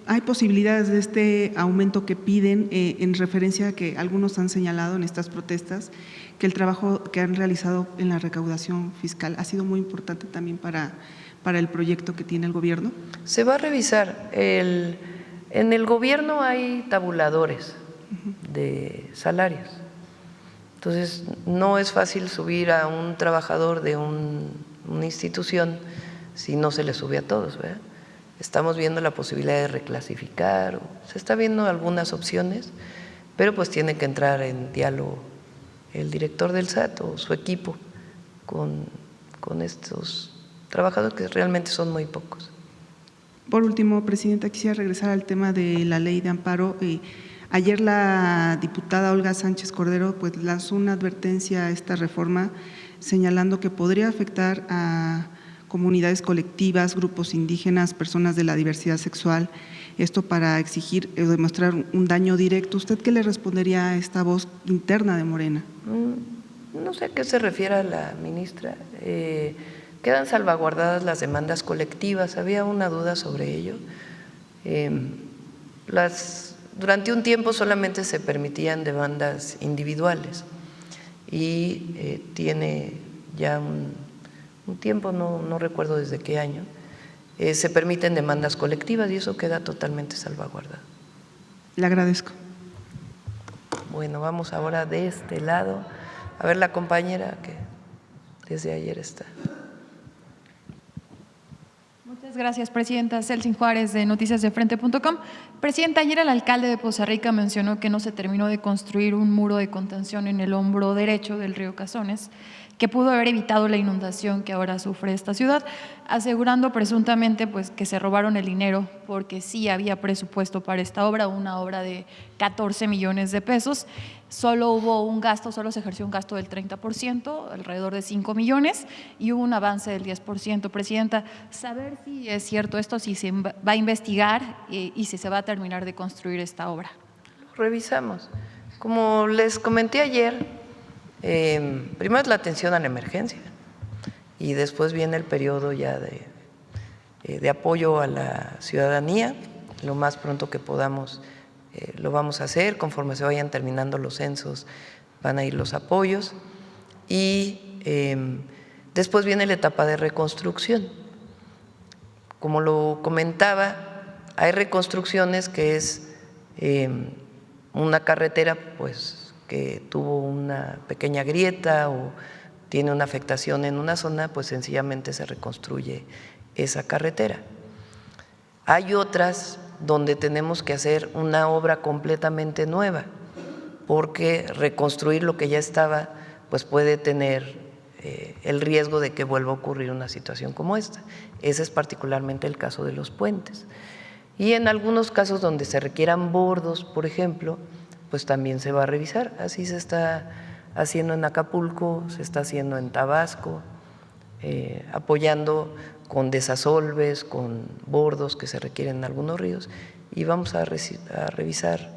¿Hay posibilidades de este aumento que piden en referencia a que algunos han señalado en estas protestas que el trabajo que han realizado en la recaudación fiscal ha sido muy importante también para el proyecto que tiene el gobierno? Se va a revisar. En el gobierno hay tabuladores de salarios. Entonces, no es fácil subir a un trabajador de una institución si no se le sube a todos, ¿verdad? Estamos viendo la posibilidad de reclasificar, se está viendo algunas opciones, pero pues tiene que entrar en diálogo el director del SAT o su equipo con estos trabajadores que realmente son muy pocos. Por último, presidenta, quisiera regresar al tema de la ley de amparo. Ayer la diputada Olga Sánchez Cordero pues lanzó una advertencia a esta reforma señalando que podría afectar a comunidades colectivas, grupos indígenas, personas de la diversidad sexual, esto para exigir o demostrar un daño directo. ¿Usted qué le respondería a esta voz interna de Morena? No sé a qué se refiere la ministra. quedan salvaguardadas las demandas colectivas. Había una duda sobre ello. Durante un tiempo solamente se permitían demandas individuales y tiene ya un tiempo, no recuerdo desde qué año, se permiten demandas colectivas y eso queda totalmente salvaguardado. Le agradezco. Bueno, vamos ahora de este lado. A ver la compañera que desde ayer está. Muchas gracias, Presidenta. Celsin Juárez, de noticiasdefrente.com. Presidenta, ayer el alcalde de Poza Rica mencionó que no se terminó de construir un muro de contención en el hombro derecho del río Cazones, que pudo haber evitado la inundación que ahora sufre esta ciudad, asegurando presuntamente pues, que se robaron el dinero porque sí había presupuesto para esta obra, una obra de 14 millones de pesos. Solo se ejerció un gasto del 30%, alrededor de 5 millones, y hubo un avance del 10%. Presidenta, saber si es cierto esto, si se va a investigar y si se va a terminar de construir esta obra. Revisamos. Como les comenté ayer, primero es la atención a la emergencia y después viene el periodo ya de apoyo a la ciudadanía. Lo más pronto que podamos lo vamos a hacer, conforme se vayan terminando los censos van a ir los apoyos y después viene la etapa de reconstrucción. Como lo comentaba, hay reconstrucciones que es una carretera pues que tuvo una pequeña grieta o tiene una afectación en una zona, pues sencillamente se reconstruye esa carretera. Hay otras donde tenemos que hacer una obra completamente nueva, porque reconstruir lo que ya estaba, pues puede tener el riesgo de que vuelva a ocurrir una situación como esta. Ese es particularmente el caso de los puentes. Y en algunos casos donde se requieran bordos, por ejemplo, pues también se va a revisar. Así se está haciendo en Acapulco, se está haciendo en Tabasco, apoyando con desasolves, con bordos que se requieren en algunos ríos, y vamos a revisar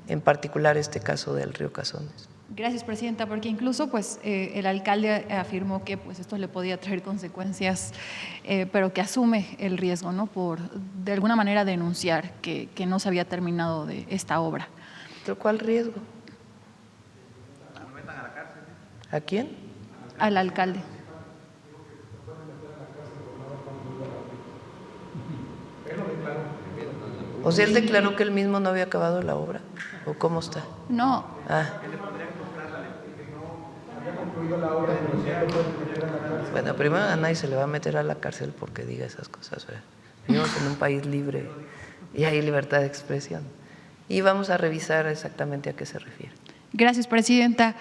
en particular este caso del río Cazones. Gracias, Presidenta, porque incluso pues, el alcalde afirmó que pues, esto le podía traer consecuencias, pero que asume el riesgo, ¿no? Por de alguna manera denunciar que no se había terminado de esta obra. ¿Pero cuál riesgo? ¿A quién? Al alcalde. O sea, él declaró que él mismo no había acabado la obra, ¿o cómo está? No. Bueno, primero a nadie se le va a meter a la cárcel porque diga esas cosas. Vivimos en un país libre y hay libertad de expresión. Y vamos a revisar exactamente a qué se refiere. Gracias, Presidenta.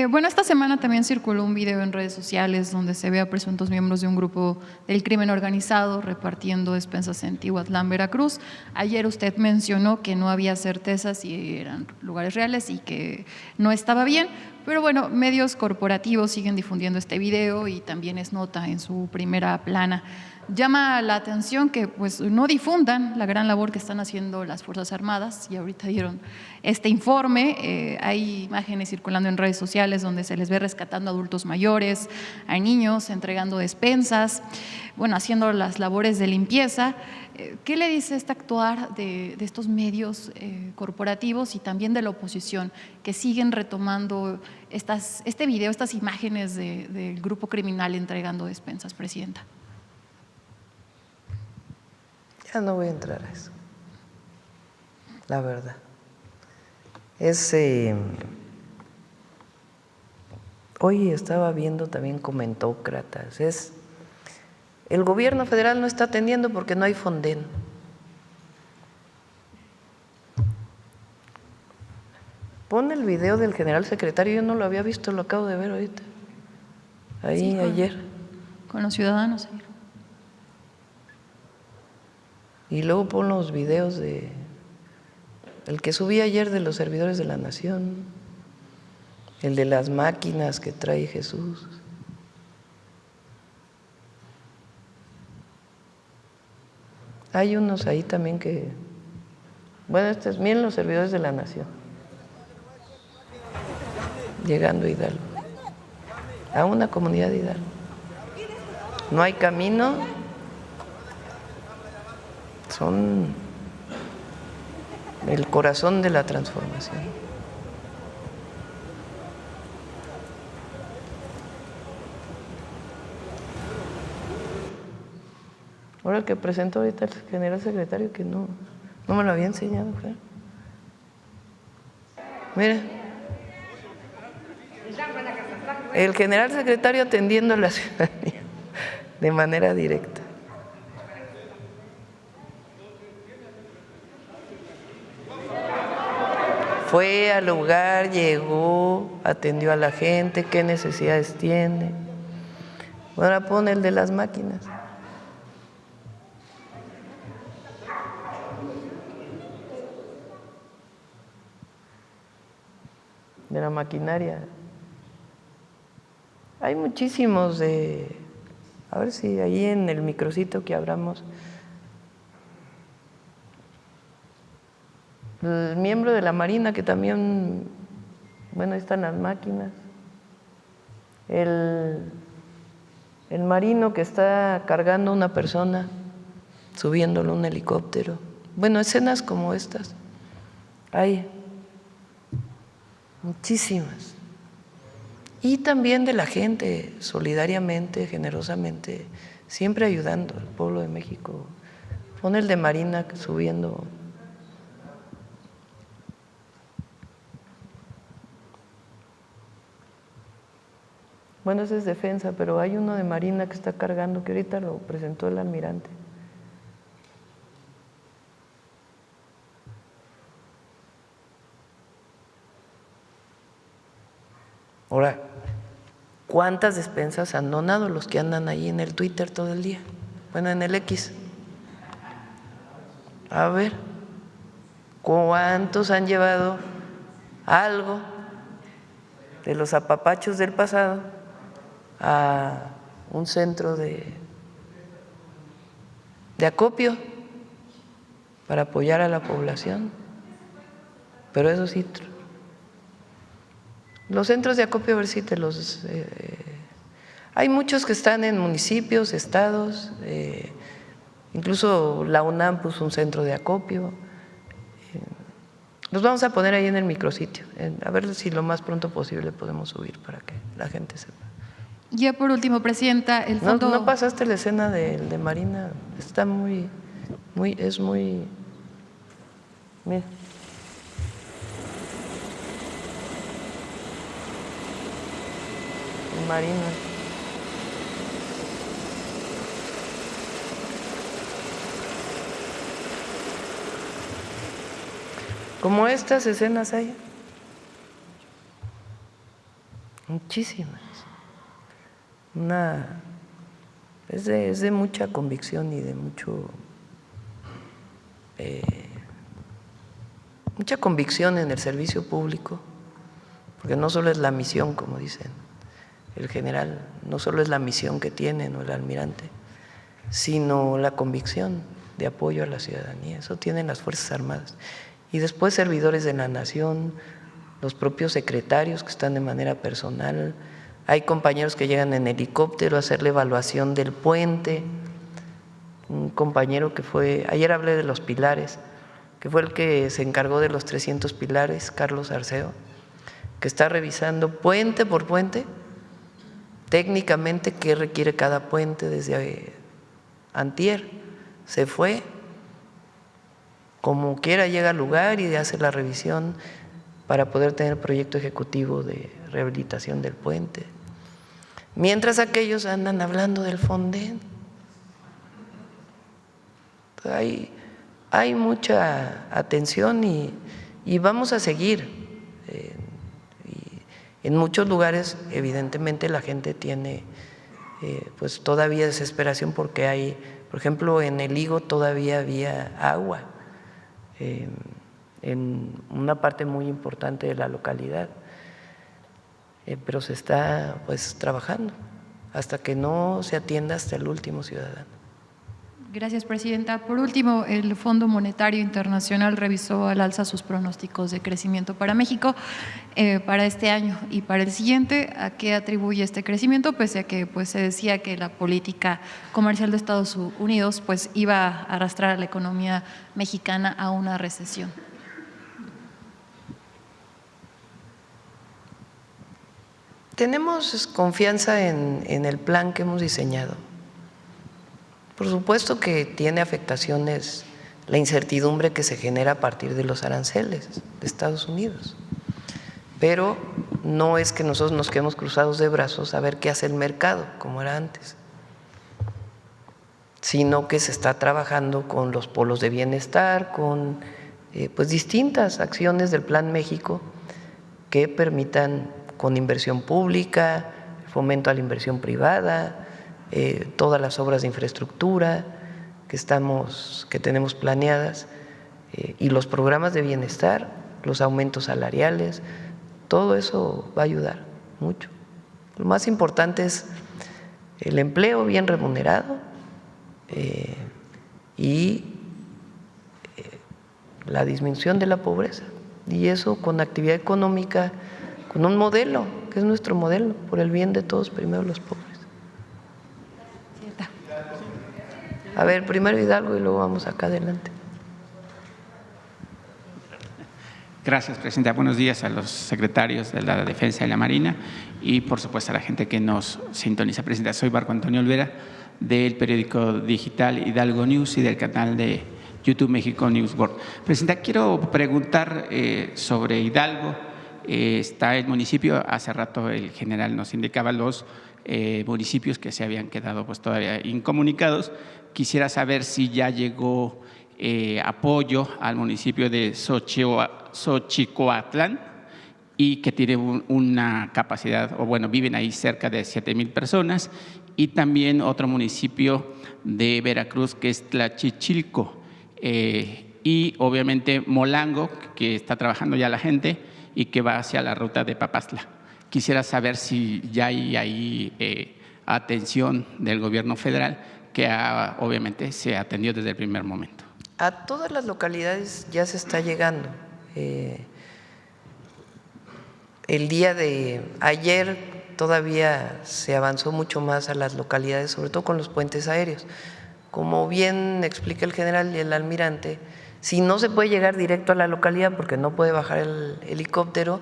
Bueno, esta semana también circuló un video en redes sociales donde se ve a presuntos miembros de un grupo del crimen organizado repartiendo despensas en Tihuatlán, Veracruz. Ayer usted mencionó que no había certeza si eran lugares reales y que no estaba bien, pero bueno, medios corporativos siguen difundiendo este video y también es nota en su primera plana. Llama la atención que pues, no difundan la gran labor que están haciendo las Fuerzas Armadas, y ahorita dieron este informe. Hay imágenes circulando en redes sociales donde se les ve rescatando a adultos mayores, a niños, entregando despensas, bueno, haciendo las labores de limpieza. ¿Qué le dice este actuar de estos medios corporativos y también de la oposición que siguen retomando este video, estas imágenes del grupo criminal entregando despensas, Presidenta? Ya no voy a entrar a eso, la verdad. Hoy estaba viendo también comentócratas. El gobierno federal no está atendiendo porque no hay Fonden. Pon el video del general secretario, yo no lo había visto, lo acabo de ver ahorita. Ahí sí, ayer. Con los ciudadanos. Y luego pon los videos el que subí ayer de los servidores de la nación, el de las máquinas que trae Jesús. Hay unos ahí también que, bueno, miren los servidores de la nación, llegando a Hidalgo, a una comunidad de Hidalgo. no hay camino, son el corazón de la transformación. Ahora el que presentó ahorita el general secretario, que no me lo había enseñado, Fer. Mira, el general secretario atendiendo a la ciudadanía de manera directa. Fue al lugar, llegó, atendió a la gente, qué necesidades tiene. Ahora pone el de las máquinas. De la maquinaria. Hay muchísimos de, a ver si ahí en el microcito que abramos, el miembro de la Marina que también, bueno, ahí están las máquinas, el marino que está cargando a una persona, subiéndolo a un helicóptero. Bueno, escenas como estas, hay muchísimas. Y también de la gente, solidariamente, generosamente, siempre ayudando al pueblo de México. Pone el de Marina subiendo. Bueno, ese es defensa, pero hay uno de Marina que está cargando, que ahorita lo presentó el almirante. Ahora, ¿cuántas despensas han donado los que andan ahí en el Twitter todo el día? Bueno, en el X. A ver, ¿cuántos han llevado algo de los apapachos del pasado a un centro de acopio para apoyar a la población? Pero eso sí, los centros de acopio, a ver si te los… hay muchos que están en municipios, estados, incluso la UNAM puso un centro de acopio. Los vamos a poner ahí en el micrositio, a ver si lo más pronto posible podemos subir para que la gente sepa. Ya por último, Presidenta, el fondo… ¿No pasaste la escena de Marina? Está es muy… Mira. Marina. Como estas escenas hay muchísimas. Es de mucha convicción y de mucha convicción en el servicio público, porque no solo es la misión, como dicen el general, no solo es la misión que tienen o el almirante, sino la convicción de apoyo a la ciudadanía. Eso tienen las Fuerzas Armadas. Y después servidores de la nación, los propios secretarios que están de manera personal. Hay compañeros que llegan en helicóptero a hacer la evaluación del puente. Un compañero que fue, ayer hablé de los pilares, que fue el que se encargó de los 300 pilares, Carlos Arceo, que está revisando puente por puente, técnicamente qué requiere cada puente. Desde antier se fue, como quiera llega al lugar y hace la revisión para poder tener proyecto ejecutivo de rehabilitación del puente. Mientras aquellos andan hablando del Fonden. Hay mucha atención y vamos a seguir. En muchos lugares, evidentemente, la gente tiene pues todavía desesperación porque hay, por ejemplo, en el Higo todavía había agua en una parte muy importante de la localidad, pero se está pues trabajando hasta que no se atienda hasta el último ciudadano. Gracias, presidenta. Por último, el Fondo Monetario Internacional revisó al alza sus pronósticos de crecimiento para México para este año y para el siguiente. ¿A qué atribuye este crecimiento? Pese a que pues, se decía que la política comercial de Estados Unidos pues, iba a arrastrar a la economía mexicana a una recesión. Tenemos confianza en el plan que hemos diseñado. Por supuesto que tiene afectaciones la incertidumbre que se genera a partir de los aranceles de Estados Unidos, pero no es que nosotros nos quedemos cruzados de brazos a ver qué hace el mercado, como era antes, sino que se está trabajando con los polos de bienestar, con pues distintas acciones del Plan México que permitan, con inversión pública, fomento a la inversión privada, todas las obras de infraestructura que tenemos planeadas y los programas de bienestar, los aumentos salariales, todo eso va a ayudar mucho. Lo más importante es el empleo bien remunerado y la disminución de la pobreza, y eso con actividad económica, con un modelo, que es nuestro modelo, por el bien de todos, primero los pobres. A ver, primero Hidalgo y luego vamos acá adelante. Gracias, presidenta. Buenos días a los secretarios de la Defensa y la Marina y, por supuesto, a la gente que nos sintoniza. Presidenta, soy Marco Antonio Olvera, del periódico digital Hidalgo News y del canal de YouTube México News World. Presidenta, quiero preguntar sobre Hidalgo. Está el municipio, hace rato el general nos indicaba los municipios que se habían quedado pues todavía incomunicados. Quisiera saber si ya llegó apoyo al municipio de Xochicoatlán y que tiene una capacidad, o bueno, viven ahí cerca de 7,000 personas, y también otro municipio de Veracruz que es Tlachichilco, y obviamente Molango, que está trabajando ya la gente y que va hacia la ruta de Papastla. Quisiera saber si ya hay ahí atención del gobierno federal, que obviamente se atendió desde el primer momento. A todas las localidades ya se está llegando. El día de ayer todavía se avanzó mucho más a las localidades, sobre todo con los puentes aéreos. Como bien explica el general y el almirante, si no se puede llegar directo a la localidad porque no puede bajar el helicóptero,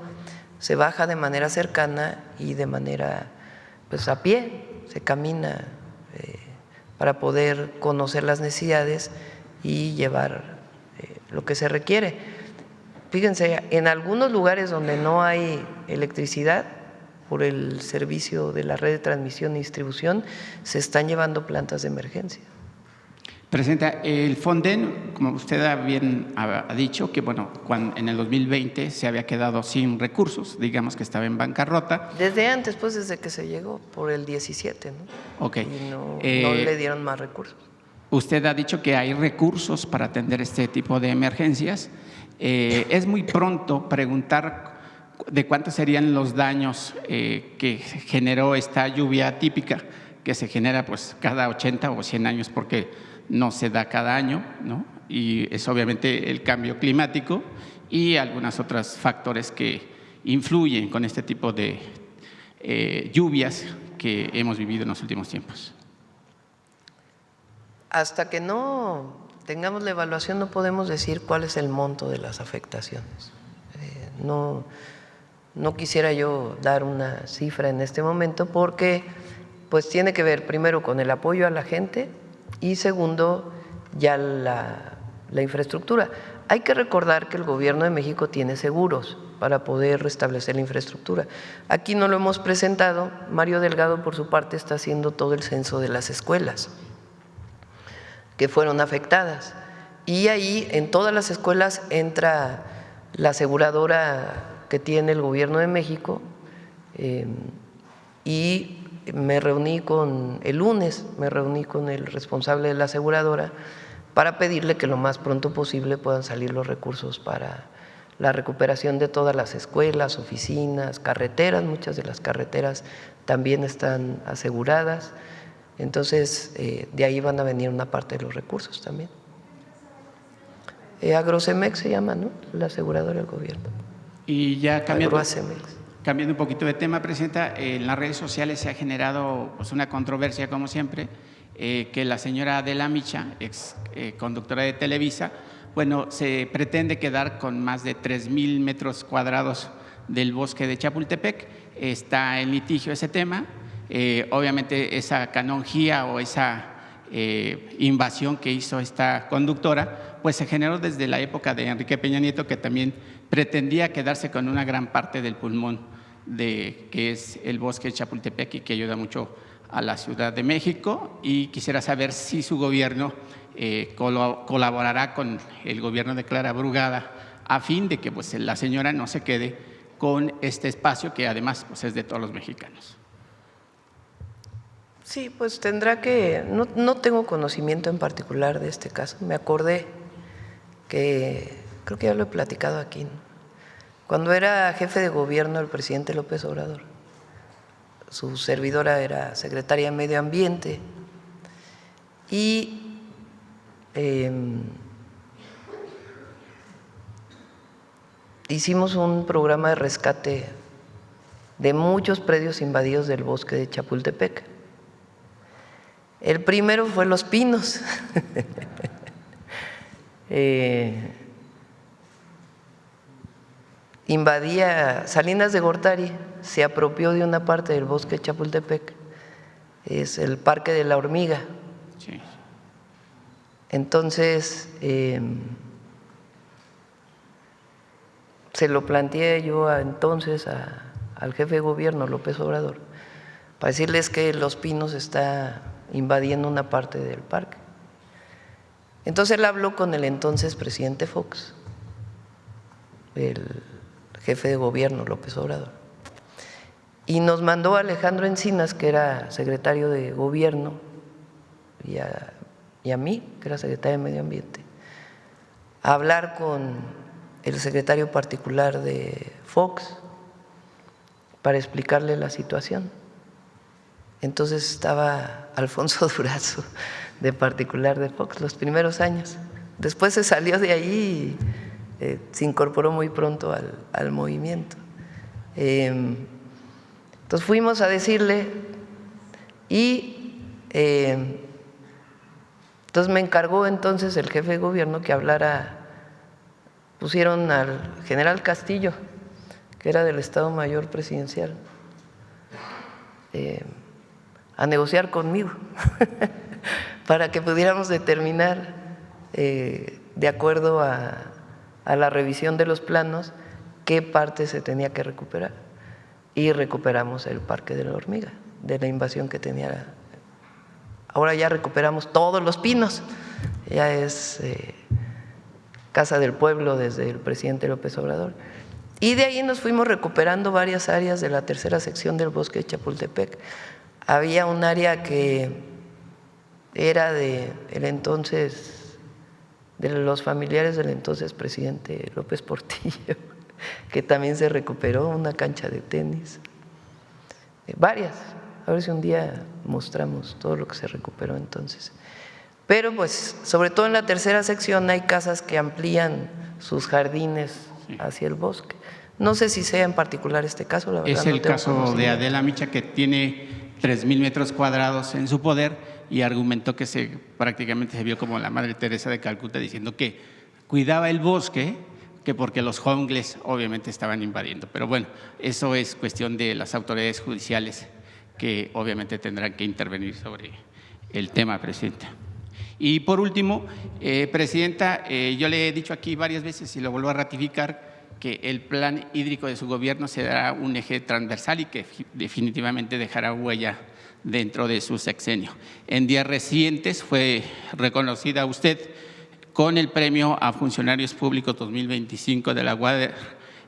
se baja de manera cercana y de manera pues a pie, se camina para poder conocer las necesidades y llevar lo que se requiere. Fíjense, en algunos lugares donde no hay electricidad por el servicio de la red de transmisión y distribución, se están llevando plantas de emergencia. Presidenta, el Fonden, como usted bien ha dicho, que bueno, en el 2020 se había quedado sin recursos, digamos que estaba en bancarrota. Desde antes, pues desde que se llegó, por el 17, ¿no? Ok. Y no le dieron más recursos. Usted ha dicho que hay recursos para atender este tipo de emergencias. Es muy pronto preguntar de cuántos serían los daños que generó esta lluvia típica, que se genera pues cada 80 o 100 años, porque no se da cada año, ¿no? Y es obviamente el cambio climático y algunos otros factores que influyen con este tipo de lluvias que hemos vivido en los últimos tiempos. Hasta que no tengamos la evaluación no podemos decir cuál es el monto de las afectaciones. No quisiera yo dar una cifra en este momento porque pues tiene que ver primero con el apoyo a la gente y segundo ya la infraestructura. Hay que recordar que el Gobierno de México tiene seguros para poder restablecer la infraestructura. Aquí no lo hemos presentado. Mario Delgado, por su parte, está haciendo todo el censo de las escuelas que fueron afectadas. Y ahí, en todas las escuelas, entra la aseguradora que tiene el Gobierno de México y el lunes me reuní con el responsable de la aseguradora para pedirle que lo más pronto posible puedan salir los recursos para la recuperación de todas las escuelas, oficinas, carreteras. Muchas de las carreteras también están aseguradas. Entonces, de ahí van a venir una parte de los recursos también. Agrocemex se llama, ¿no? La aseguradora del gobierno. Y ya cambiando Agrocemex. un poquito de tema, Presidenta, en las redes sociales se ha generado pues, una controversia, como siempre, que la señora Adela Micha, ex conductora de Televisa, bueno, se pretende quedar con más de 3,000 metros cuadrados del bosque de Chapultepec. Está en litigio ese tema. Obviamente esa canonjía o esa invasión que hizo esta conductora, pues se generó desde la época de Enrique Peña Nieto, que también pretendía quedarse con una gran parte del pulmón que es el bosque de Chapultepec y que ayuda mucho a la Ciudad de México. Y quisiera saber si su gobierno colaborará con el gobierno de Clara Brugada a fin de que pues, la señora no se quede con este espacio que además pues, es de todos los mexicanos. Sí, pues tendrá que… No tengo conocimiento en particular de este caso. Me acordé que, creo que ya lo he platicado aquí, ¿no? Cuando era jefe de gobierno el presidente López Obrador, su servidora era secretaria de Medio Ambiente y hicimos un programa de rescate de muchos predios invadidos del bosque de Chapultepec. El primero fue Los Pinos. Invadía Salinas de Gortari, se apropió de una parte del bosque de Chapultepec, es el Parque de la Hormiga. Sí. Entonces, se lo planteé yo entonces al jefe de gobierno, López Obrador, para decirles que Los Pinos está invadiendo una parte del parque. Entonces él habló con el entonces presidente Fox, el jefe de gobierno López Obrador, y nos mandó a Alejandro Encinas, que era secretario de gobierno, y a mí, que era secretario de Medio Ambiente, a hablar con el secretario particular de Fox para explicarle la situación. Entonces estaba Alfonso Durazo, de particular de Fox, los primeros años. Después se salió de ahí y se incorporó muy pronto al movimiento. Entonces fuimos a decirle y entonces me encargó entonces el jefe de gobierno que hablara, pusieron al general Castillo, que era del Estado Mayor Presidencial, a negociar conmigo para que pudiéramos determinar, de acuerdo a la revisión de los planos, qué parte se tenía que recuperar. Y recuperamos el Parque de la Hormiga, de la invasión que tenía. Ahora ya recuperamos todos Los Pinos, ya es Casa del Pueblo desde el presidente López Obrador. Y de ahí nos fuimos recuperando varias áreas de la tercera sección del bosque de Chapultepec. Había un área que era de los familiares del entonces presidente López Portillo, que también se recuperó, una cancha de tenis, varias. A ver si un día mostramos todo lo que se recuperó entonces. Pero pues, sobre todo en la tercera sección hay casas que amplían sus jardines hacia el bosque. No sé si sea en particular este caso, la verdad. Es el caso de Adela Micha, que tiene 3,000 metros cuadrados en su poder y argumentó que prácticamente se vio como la Madre Teresa de Calcuta diciendo que cuidaba el bosque, que porque los jongles obviamente estaban invadiendo. Pero bueno, eso es cuestión de las autoridades judiciales que obviamente tendrán que intervenir sobre el tema, Presidenta. Y por último, Presidenta, yo le he dicho aquí varias veces y lo vuelvo a ratificar, que el plan hídrico de su gobierno será un eje transversal y que definitivamente dejará huella dentro de su sexenio. En días recientes fue reconocida usted con el Premio a Funcionarios Públicos 2025 de la Water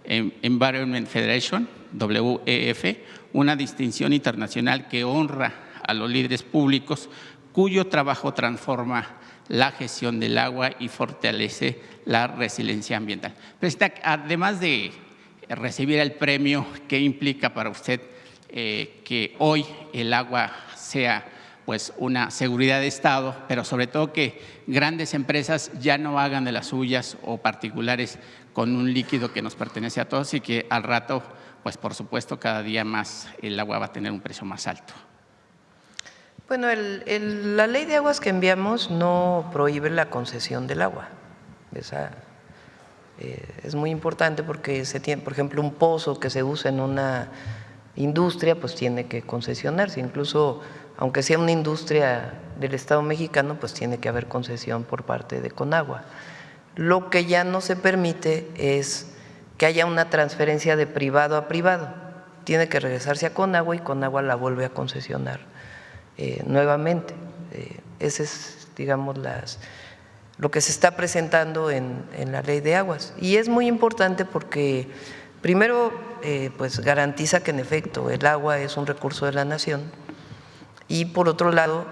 Environment Federation, WEF, una distinción internacional que honra a los líderes públicos cuyo trabajo transforma la gestión del agua y fortalece la resiliencia ambiental. Presidenta, además de recibir el premio, ¿qué implica para usted que hoy el agua sea pues una seguridad de Estado, pero sobre todo que grandes empresas ya no hagan de las suyas o particulares con un líquido que nos pertenece a todos y que al rato, pues por supuesto, cada día más el agua va a tener un precio más alto. Bueno, la ley de aguas que enviamos no prohíbe la concesión del agua. Esa es muy importante porque se tiene, por ejemplo, un pozo que se usa en una industria, pues tiene que concesionarse. Incluso, aunque sea una industria del Estado mexicano, pues tiene que haber concesión por parte de Conagua. Lo que ya no se permite es que haya una transferencia de privado a privado. Tiene que regresarse a Conagua y Conagua la vuelve a concesionar nuevamente. Ese es, digamos, lo que se está presentando en la ley de aguas. Y es muy importante porque, primero, pues garantiza que en efecto el agua es un recurso de la nación y, por otro lado,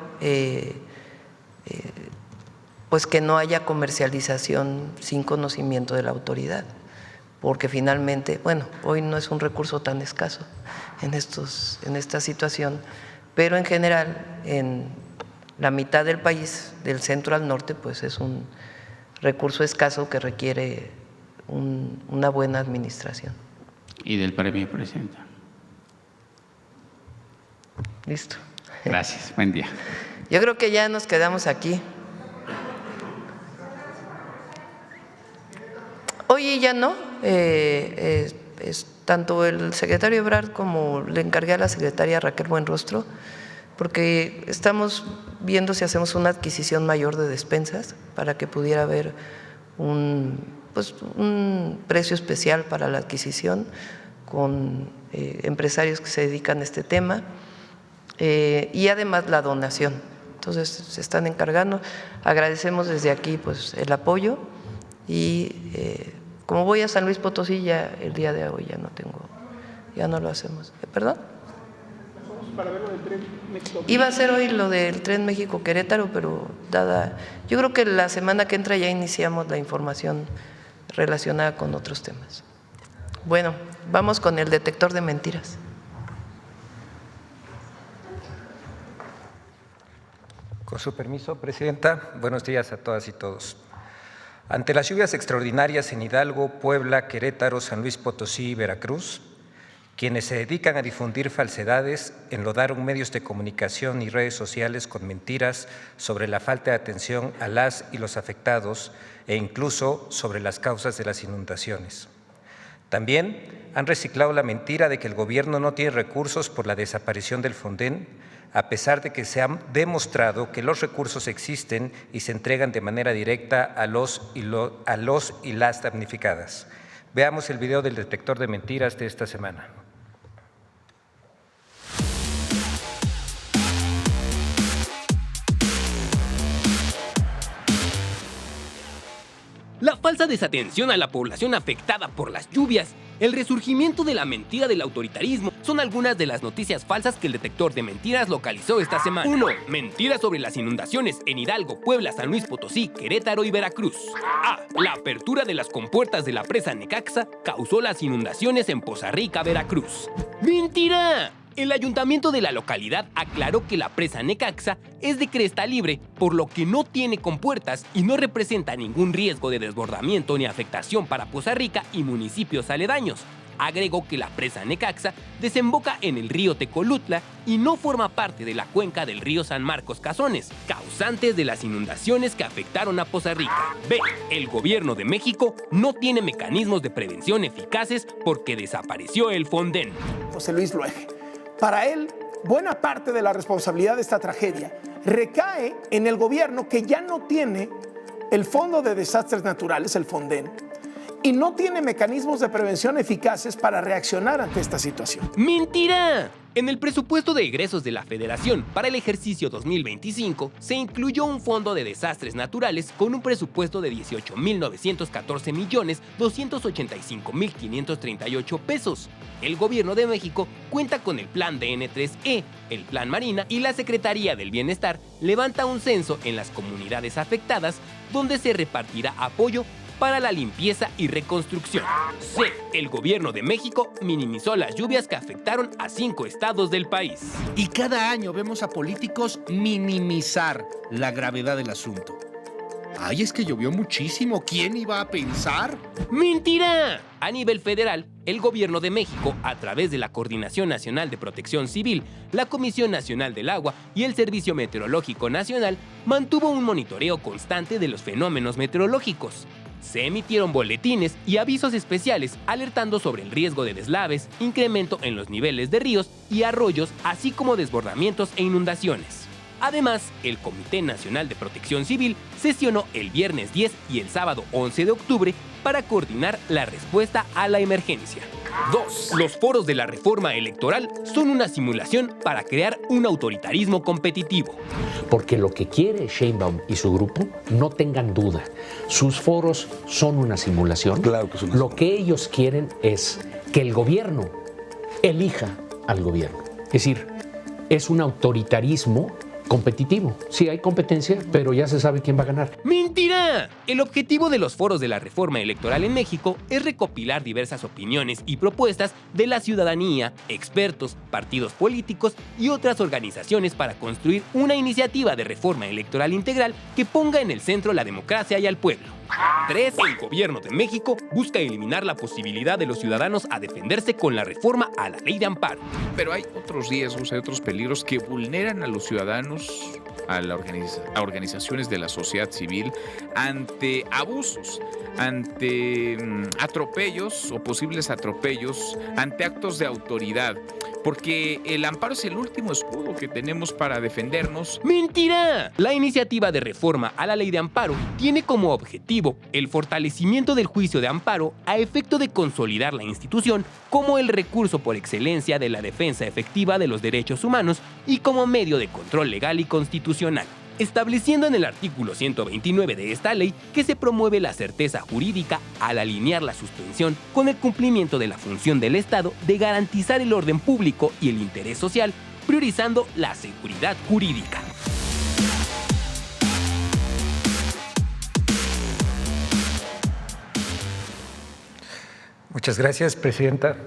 pues que no haya comercialización sin conocimiento de la autoridad, porque finalmente, bueno, hoy no es un recurso tan escaso en esta situación, pero en general en la mitad del país, del centro al norte, pues es un recurso escaso que requiere una buena administración. Y del premio, Presidenta. Listo. Gracias, buen día. Yo creo que ya nos quedamos aquí. Hoy ya no, tanto el secretario Ebrard como le encargué a la secretaria Raquel Buenrostro, porque estamos viendo si hacemos una adquisición mayor de despensas para que pudiera haber un precio especial para la adquisición con empresarios que se dedican a este tema y además la donación. Entonces se están encargando. Agradecemos desde aquí pues el apoyo y como voy a San Luis Potosí ya el día de hoy ya no lo hacemos. ¿Perdón? Para ver lo del tren México. Iba a ser hoy lo del tren México-Querétaro, pero yo creo que la semana que entra ya iniciamos la información relacionada con otros temas. Bueno, vamos con el detector de mentiras. Con su permiso, Presidenta, buenos días a todas y todos. Ante las lluvias extraordinarias en Hidalgo, Puebla, Querétaro, San Luis Potosí y Veracruz, quienes se dedican a difundir falsedades enlodaron medios de comunicación y redes sociales con mentiras sobre la falta de atención a las y los afectados e incluso sobre las causas de las inundaciones. También han reciclado la mentira de que el gobierno no tiene recursos por la desaparición del Fonden, a pesar de que se ha demostrado que los recursos existen y se entregan de manera directa a los y las damnificadas. Veamos el video del detector de mentiras de esta semana. La falsa desatención a la población afectada por las lluvias, el resurgimiento de la mentira del autoritarismo son algunas de las noticias falsas que el detector de mentiras localizó esta semana. 1. Mentiras sobre las inundaciones en Hidalgo, Puebla, San Luis Potosí, Querétaro y Veracruz. A. La apertura de las compuertas de la presa Necaxa causó las inundaciones en Poza Rica, Veracruz. ¡Mentira! El ayuntamiento de la localidad aclaró que la presa Necaxa es de cresta libre, por lo que no tiene compuertas y no representa ningún riesgo de desbordamiento ni afectación para Poza Rica y municipios aledaños. Agregó que la presa Necaxa desemboca en el río Tecolutla y no forma parte de la cuenca del río San Marcos Cazones, causantes de las inundaciones que afectaron a Poza Rica. B. El gobierno de México no tiene mecanismos de prevención eficaces porque desapareció el Fonden. José Luis Luege. Para él, buena parte de la responsabilidad de esta tragedia recae en el gobierno que ya no tiene el Fondo de Desastres Naturales, el Fonden, y no tiene mecanismos de prevención eficaces para reaccionar ante esta situación. ¡Mentira! En el presupuesto de egresos de la Federación para el ejercicio 2025 se incluyó un fondo de desastres naturales con un presupuesto de 18,914,285,538 pesos. El Gobierno de México cuenta con el Plan DN3E, el Plan Marina y la Secretaría del Bienestar levanta un censo en las comunidades afectadas donde se repartirá apoyo para la limpieza y reconstrucción. C. El gobierno de México minimizó las lluvias que afectaron a 5 estados del país. Y cada año vemos a políticos minimizar la gravedad del asunto. Ay, es que llovió muchísimo. ¿Quién iba a pensar? ¡Mentira! A nivel federal, el Gobierno de México, a través de la Coordinación Nacional de Protección Civil, la Comisión Nacional del Agua y el Servicio Meteorológico Nacional, mantuvo un monitoreo constante de los fenómenos meteorológicos. Se emitieron boletines y avisos especiales alertando sobre el riesgo de deslaves, incremento en los niveles de ríos y arroyos, así como desbordamientos e inundaciones. Además, el Comité Nacional de Protección Civil sesionó el viernes 10 y el sábado 11 de octubre para coordinar la respuesta a la emergencia. 2. Los foros de la reforma electoral son una simulación para crear un autoritarismo competitivo. Porque lo que quiere Sheinbaum y su grupo, no tengan duda, sus foros son una simulación. Claro que son. Lo que ellos quieren es que el gobierno elija al gobierno. Es decir, es un autoritarismo competitivo. Sí, hay competencia, pero ya se sabe quién va a ganar. ¡Mentira! El objetivo de los foros de la reforma electoral en México es recopilar diversas opiniones y propuestas de la ciudadanía, expertos, partidos políticos y otras organizaciones para construir una iniciativa de reforma electoral integral que ponga en el centro la democracia y al pueblo. 3. El gobierno de México busca eliminar la posibilidad de los ciudadanos a defenderse con la reforma a la ley de amparo. Pero hay otros riesgos, hay otros peligros que vulneran a los ciudadanos, a organizaciones de la sociedad civil, ante abusos, ante atropellos o posibles atropellos, ante actos de autoridad. Porque el amparo es el último escudo que tenemos para defendernos. ¡Mentira! La iniciativa de reforma a la ley de amparo tiene como objetivo el fortalecimiento del juicio de amparo a efecto de consolidar la institución como el recurso por excelencia de la defensa efectiva de los derechos humanos y como medio de control legal y constitucional, estableciendo en el artículo 129 de esta ley que se promueve la certeza jurídica al alinear la suspensión con el cumplimiento de la función del Estado de garantizar el orden público y el interés social, priorizando la seguridad jurídica. Muchas gracias, Presidenta.